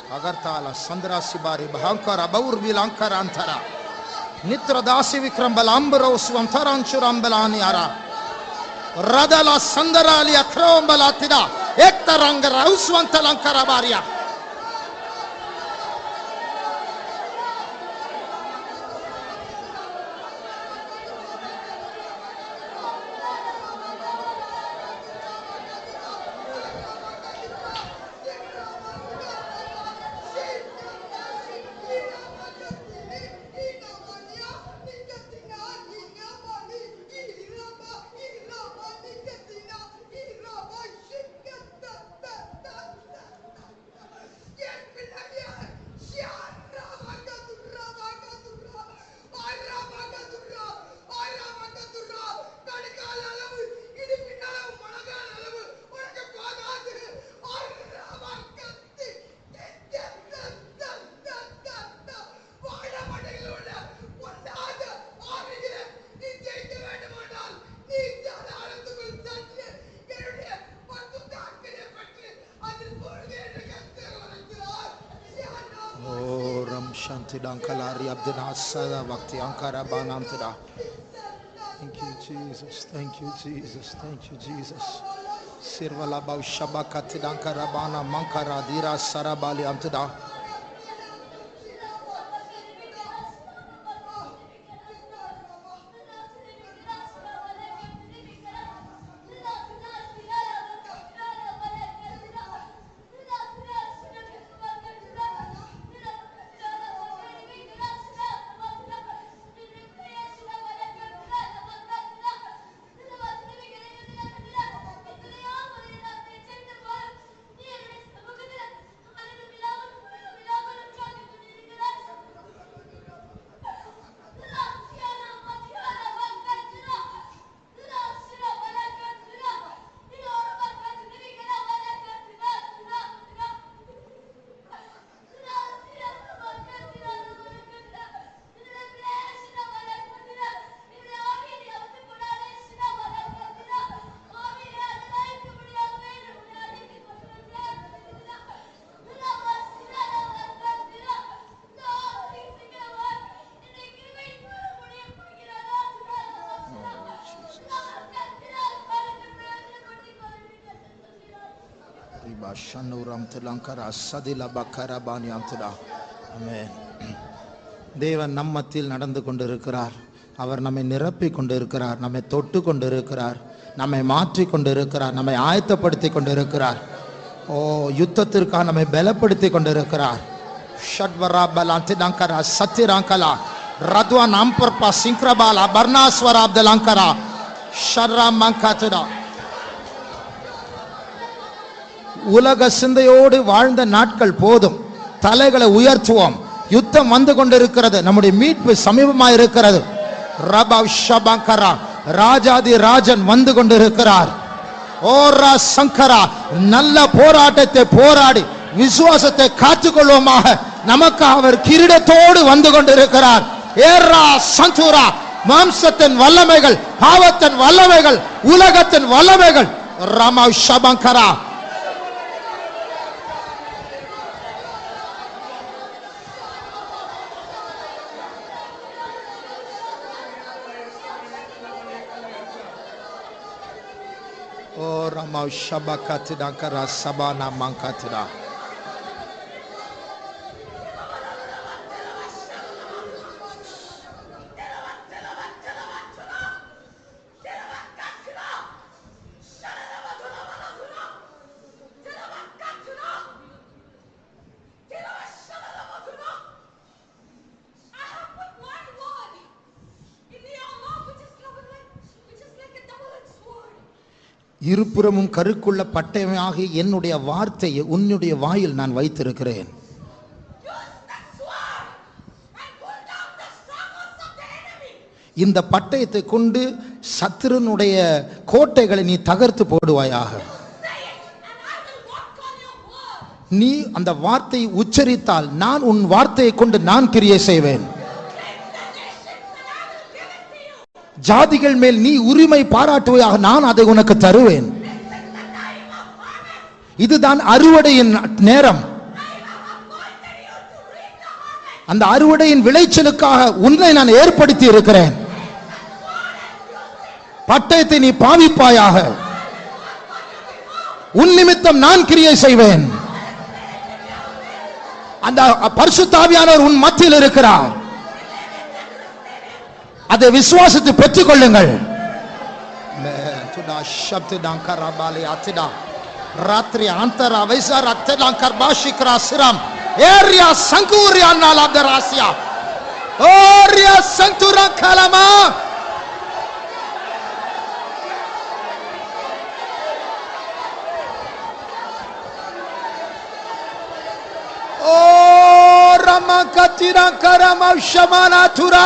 Agartala Sandra Sibari Bahankara Baur Vilankara Antara Nitra Dasi Vikrambalambro Swantaranchurambalani Ara Radala Sandarali Akrombalatida Ektarangara Uswantalankara Baria. Oh, Ram Shanti Dankalari Abdinasada Bhakti Ankara Banamtida. Thank you, Jesus. Thank you, Jesus. Thank you, Jesus. Sirvala Baushabakati Dankara Bana Mankara Dira Sarabali Amtida. தேவன் நம்மத்தில் நடந்து கொண்டிருக்கிறார். அவர் நம்மை நிரப்பி கொண்டிருக்கிறார், நம்மை தொட்டு கொண்டிருக்கிறார், நம்மை மாற்றி கொண்டிருக்கிறார், நம்மை ஆயத்தப்படுத்தி கொண்டிருக்கிறார். ஓ, யுத்தத்திற்காக நம்மை பலப்படுத்தி கொண்டிருக்கிறார். ஷட்வரா பலாந்திடங்கரா சத்திராங்கலா ரத்வா நாம்பர்பா சிங்க்ரபாலா பர்னாஸ்வரா அப்தலங்கரா ஷர்ரா மங்காத்துடா. உலக சிந்தையோடு வாழ்ந்த நாட்கள் போதும். தலைகளை உயர்த்துவோம். யுத்தம் வந்து கொண்டிருக்கிறது. நம்முடைய மீட்பு சமீபமாக இருக்கிறது. ரபவ் ஷபங்கரா ராஜாதி ராஜன் வந்து கொண்டிருக்கிறார். ஓரா சங்கரா நல்ல போராட்டத்தை போராடி விசுவாசத்தை காத்துக்கொள்வோமாக. நமக்கு அவர் கிரீடத்தோடு வந்து கொண்டிருக்கிறார். ஏரா சந்துரா மாம்சத்தின் வல்லமைகள், பாவத்தின் வல்லமைகள், உலகத்தின் வல்லமைகள் ரமவ் ஷபங்கரா. Oh, Rama Shabakatida Kara Sabana Mankatida. இருபுறமும் கருக்குள்ள பட்டயமாக என்னுடைய வார்த்தையை உன்னுடைய வாயில் நான் வைத்திருக்கிறேன். இந்த பட்டயத்தை கொண்டு சத்துருனுடைய கோட்டைகளை நீ தகர்த்து போடுவாயாக. நீ அந்த வார்த்தையை உச்சரித்தால் நான் உன் வார்த்தையை கொண்டு நான் கிரியை செய்வேன். ஜாதிகள் மேல் நீ உரிமை பாராட்டுவையாக நான் அதை உனக்கு தருவேன். இதுதான் அறுவடையின் நேரம். அந்த அறுவடையின் விளைச்சலுக்காக உன்னை நான் ஏற்படுத்தி இருக்கிறேன். பட்டயத்தை நீ பாவிப்பாயாக. உன் நிமித்தம் நான் கிரியை செய்வேன். அந்த பரிசுத்த ஆவியானவர் உன் மத்தியில் இருக்கிறார். அதை விசுவாசத்தை பெற்றுக் கொள்ளுங்கள். ராத்திரி அந்தர வைசா ரத்தலாங்கர் பாஷிக்ரா சிரம் ஏரியா சங்கூரியா நாலாதராசியா ஓரியா சந்துரா கலமா ஓ ரமா கத்திரா கரமா ஷமானா துரா.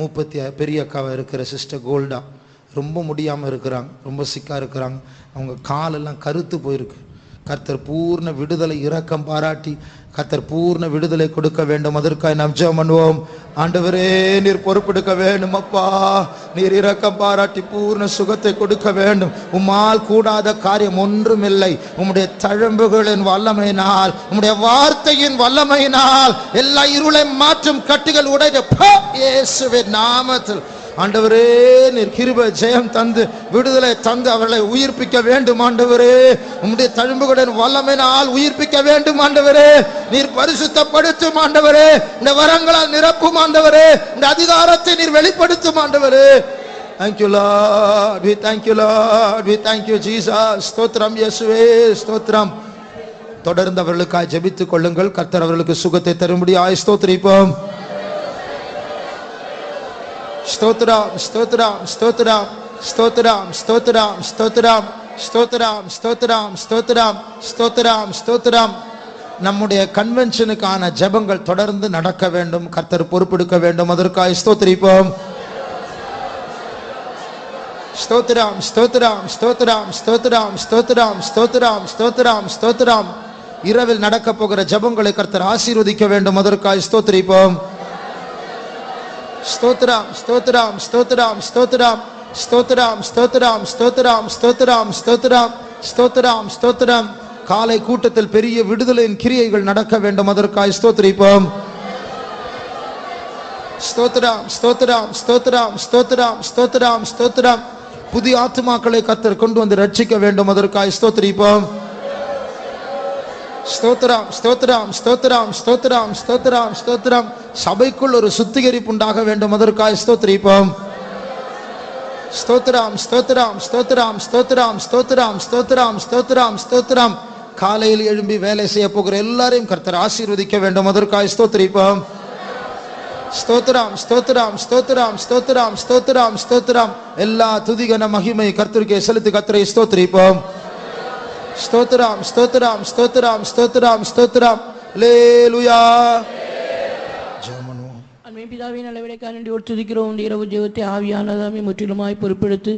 மூப்பத்தி பெரிய அக்காவை இருக்கிற சிஸ்டர் கோல்டா ரொம்ப முடியாமல் இருக்கிறாங்க, ரொம்ப சிக்காக இருக்கிறாங்க. அவங்க காலெல்லாம் கருத்து போயிருக்கு. கர்த்தர் பூர்ண விடுதலை இரக்கம் பாராட்டி கர்த்தர் பூர்ண விடுதலை கொடுக்க வேண்டும். அதற்காக நாம் ஜெபம் பண்ணுவோம். ஆண்டவரே, நீர் பொறுப்பெடுக்க வேண்டும் அப்பா. நீர் இரக்கம் பாராட்டி பூர்ண சுகத்தை கொடுக்க வேண்டும். உம்மால் கூடாத காரியம் ஒன்றுமில்லை. உம்முடைய தழும்புகளின் வல்லமையினால், உம்முடைய வார்த்தையின் வல்லமையினால் எல்லா இருளை மாற்றும் கட்டுகள் உடைந்து இயேசுவின் நாமத்தில் ஆண்டவரே நீர் கிருபை ஜெயம் தந்து விடுதலை தந்து அவர்களை உயிர்ப்பிக்க வேண்டும். ஆண்டவரே, உம்முடைய தழும்புகளின் வல்லமையினால் உயிர்ப்பிக்க வேண்டும். ஆண்டவரே, நீர் பரிசுத்தப்படுத்தும். ஆண்டவரே, இந்த வரங்களால் நிரப்பும். ஆண்டவரே, இந்த அதிகாரத்தை நீர் வெளிப்படுத்தும். ஆண்டவரே, thank you Lord, we thank you Lord, we thank you Jesus. ஸ்தோத்திரம் இயேசுவே, ஸ்தோத்திரம். தொடர்ந்து அவர்களுக்காக ஜெபித்துக் கொள்ளுங்கள். கர்த்தர் அவர்களுக்கு சுகத்தை தரும்படியாய் ஸ்தோத்திரிப்போம். ஸ்தோத்திரம், ஸ்தோத்திரம், ஸ்தோத்திரம், ஸ்தோத்திரம், ஸ்தோத்திரம், ஸ்தோத்திரம், ஸ்தோத்திரம், ஸ்தோத்திரம், ஸ்தோத்திரம், ஸ்தோத்திரம், ஸ்தோத்திரம். நம்முடைய கன்வென்ஷனுக்கான ஜெபங்கள் தொடர்ந்து நடக்க வேண்டும். கர்த்தர் பொறுப்பெடுக்க வேண்டும். அதற்காக ஸ்தோத்திரிப்போம். ஸ்தோத்திரம், ஸ்தோத்திரம், ஸ்தோத்திரம், ஸ்தோத்திரம், ஸ்தோத்திரம், ஸ்தோத்திரம், ஸ்தோத்திரம், ஸ்தோத்திரம். இரவில் நடக்க போகிற ஜெபங்களை கர்த்தர் ஆசீர்வதிக்க வேண்டும். அதற்காக ஸ்தோத்திரிப்போம். ஸ்தோத்திரம், ஸ்தோத்திரம், ஸ்தோத்திரம், ஸ்தோத்திரம், ஸ்தோத்திரம், ஸ்தோத்திரம், ஸ்தோத்திரம், ஸ்தோத்திரம், ஸ்தோத்திரம், ஸ்தோத்திரம், ஸ்தோத்திரம். காலை கூட்டத்தில் பெரிய விடுதலையின் கிரியைகள் நடக்க வேண்டும். அதற்காக ஸ்தோத்திரிப்போம். ஸ்தோத்திரம், ஸ்தோத்திரம், ஸ்தோத்திரம், ஸ்தோத்திரம், ஸ்தோத்திரம், ஸ்தோத்திரம். புதிய ஆத்துமாக்களை கர்த்தர் கொண்டு வந்து ரட்சிக்க வேண்டும். அதற்காக ஸ்தோத்திரிப்போம். ஸ்தோத்திரம், ஸ்தோத்திரம், ஸ்தோத்திரம், ஸ்தோத்திரம், ஸ்தோத்திரம், ஸ்தோத்திரம். சபைக்குள் ஒரு சுத்திகரிப்பு உண்டாக வேண்டும். அதற்காக ஸ்தோத்திரிப்போம். ஸ்தோத்திரம், ஸ்தோத்திரம், ஸ்தோத்திரம், ஸ்தோத்திரம், ஸ்தோத்திரம், ஸ்தோத்திரம், ஸ்தோத்திரம், ஸ்தோத்திரம். காலையில் எழும்பி வேலை செய்ய போகிற எல்லாரையும் கர்த்தர் ஆசீர்வதிக்க வேண்டும். அதற்காக ஸ்தோத்திரிப்போம். ஸ்தோத்திரம், ஸ்தோத்திரம், ஸ்தோத்திரம், ஸ்தோத்திரம், ஸ்தோத்திரம், ஸ்தோத்திரம். எல்லா துதிகன மகிமை கர்த்தருக்கே செலுத்தி கர்த்தரை ஸ்தோத்திரிப்போம். ஸ்தோத்திரம், ஸ்தோத்திரம், ஸ்தோத்திரம், ஸ்தோத்திரம், ஸ்தோத்திரம். அல்லேலூயா. ஜெபம். அன்மை பிதாவின் அளவிலைக்காக நன்றி துதிக்கிறோம். இந்த இரவு ஜெபத்தை ஆவியானதாமே முற்றிலுமாய் பொறுப்பெடுத்து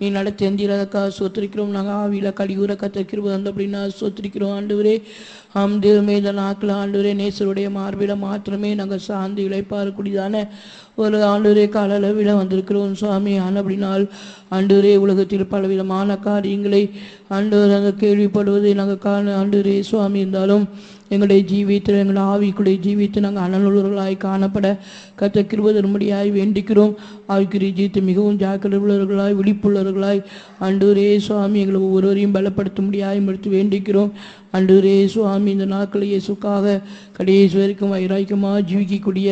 நீ நடத்தி எந்திரதற்காக சோத்திரிக்கிறோம். நாங்கள் ஆவியில கலியூர கத்திருக்கிறது அந்த அப்படின்னா சோத்திரிக்கிறோம். ஆண்டவரே, தேவமே இந்த நாட்கள் ஆண்டவரே நேசருடைய மார்பில மாத்திரமே நாங்கள் சார்ந்து இழைப்பாருக்கூடியதான ஒரு ஆண்டவரே காலளவில் வந்திருக்கிறோம் சுவாமி. அப்படினால் ஆண்டவரே உலகத்தில் பலவிதமான காரியங்களை ஆண்டவர் நாங்கள் கேள்விப்படுவதை நாங்கள் காண ஆண்டவரே சுவாமி இருந்தாலும் எங்களுடைய ஜீவியத்தில் எங்கள் ஆவிக்குடைய ஜீவியத்தை நாங்கள் அனலுள்ளவர்களாய் காணப்பட கர்த்தர் கிருபை தரும்படியாய் வேண்டிக்கிறோம். ஆவிக்குரிய ஜீவியத்தை மிகவும் ஜாக்கிரதை உள்ளவர்களாய் விழிப்புள்ளவர்களாய் ஆண்டவரே சுவாமி எங்களை ஒவ்வொருவரையும் பலப்படுத்தும்படியாய் எடுத்து வேண்டிக்கிறோம். ஆண்டவரே சுவாமி இந்த நாட்களில் இயேசுக்காக கடைசி வரைக்கும் வைராக்கியமாக ஜீவிக்கக்கூடிய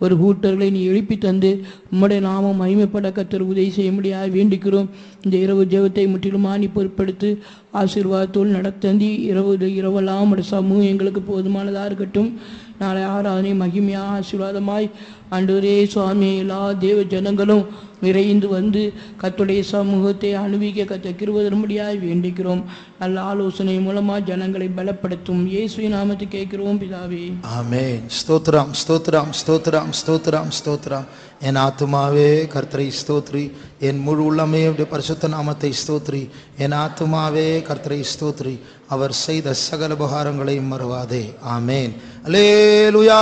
ஒரு கூட்டர்களை நீ எழுப்பி தந்து உம்முடைய நாமம் மகிமைப்பட கர்த்தர் உதவி செய்ய முடியாது வேண்டிக்கிறோம். இந்த இரவு ஜெபத்தை முற்றிலுமா நீ பொறுப்படுத்து ஆசீர்வாதத்தோடு நடத்தந்தி இரவெல்லாம் உடைய சமூகம் எங்களுக்கு போதுமானதாக இருக்கட்டும். நாளை ஆராதனை மகிமையாக ஆசீர்வாதமாய் ஆண்டவரே சுவாமி எல்லா தேவ ஜனங்களும் விரைந்து வந்து கர்த்தருடைய சமூகத்தை அனுபவிக்க கர்த்தர் கிருபை தரும்படியாய் வேண்டிக்கிறோம். நல்ல ஆலோசனை மூலமா ஜனங்களை பலப்படுத்தும் இயேசுவின் நாமத்தை கேட்கிறோம் பிதாவே, ஆமென். ஸ்தோத்திரம், ஸ்தோத்திரம், ஸ்தோத்திரம், ஸ்தோத்திரம், ஸ்தோத்திரம். என் ஆத்துமாவே கர்த்தரை ஸ்தோத்ரி, என் முழு உள்ளமே பரிசுத்த நாமத்தை ஸ்தோத்ரி. என் ஆத்துமாவே கர்த்தரை ஸ்தோத்ரி, அவர் செய்த சகல உபகாரங்களையும் மறவாதே. ஆமென். அல்லேலூயா.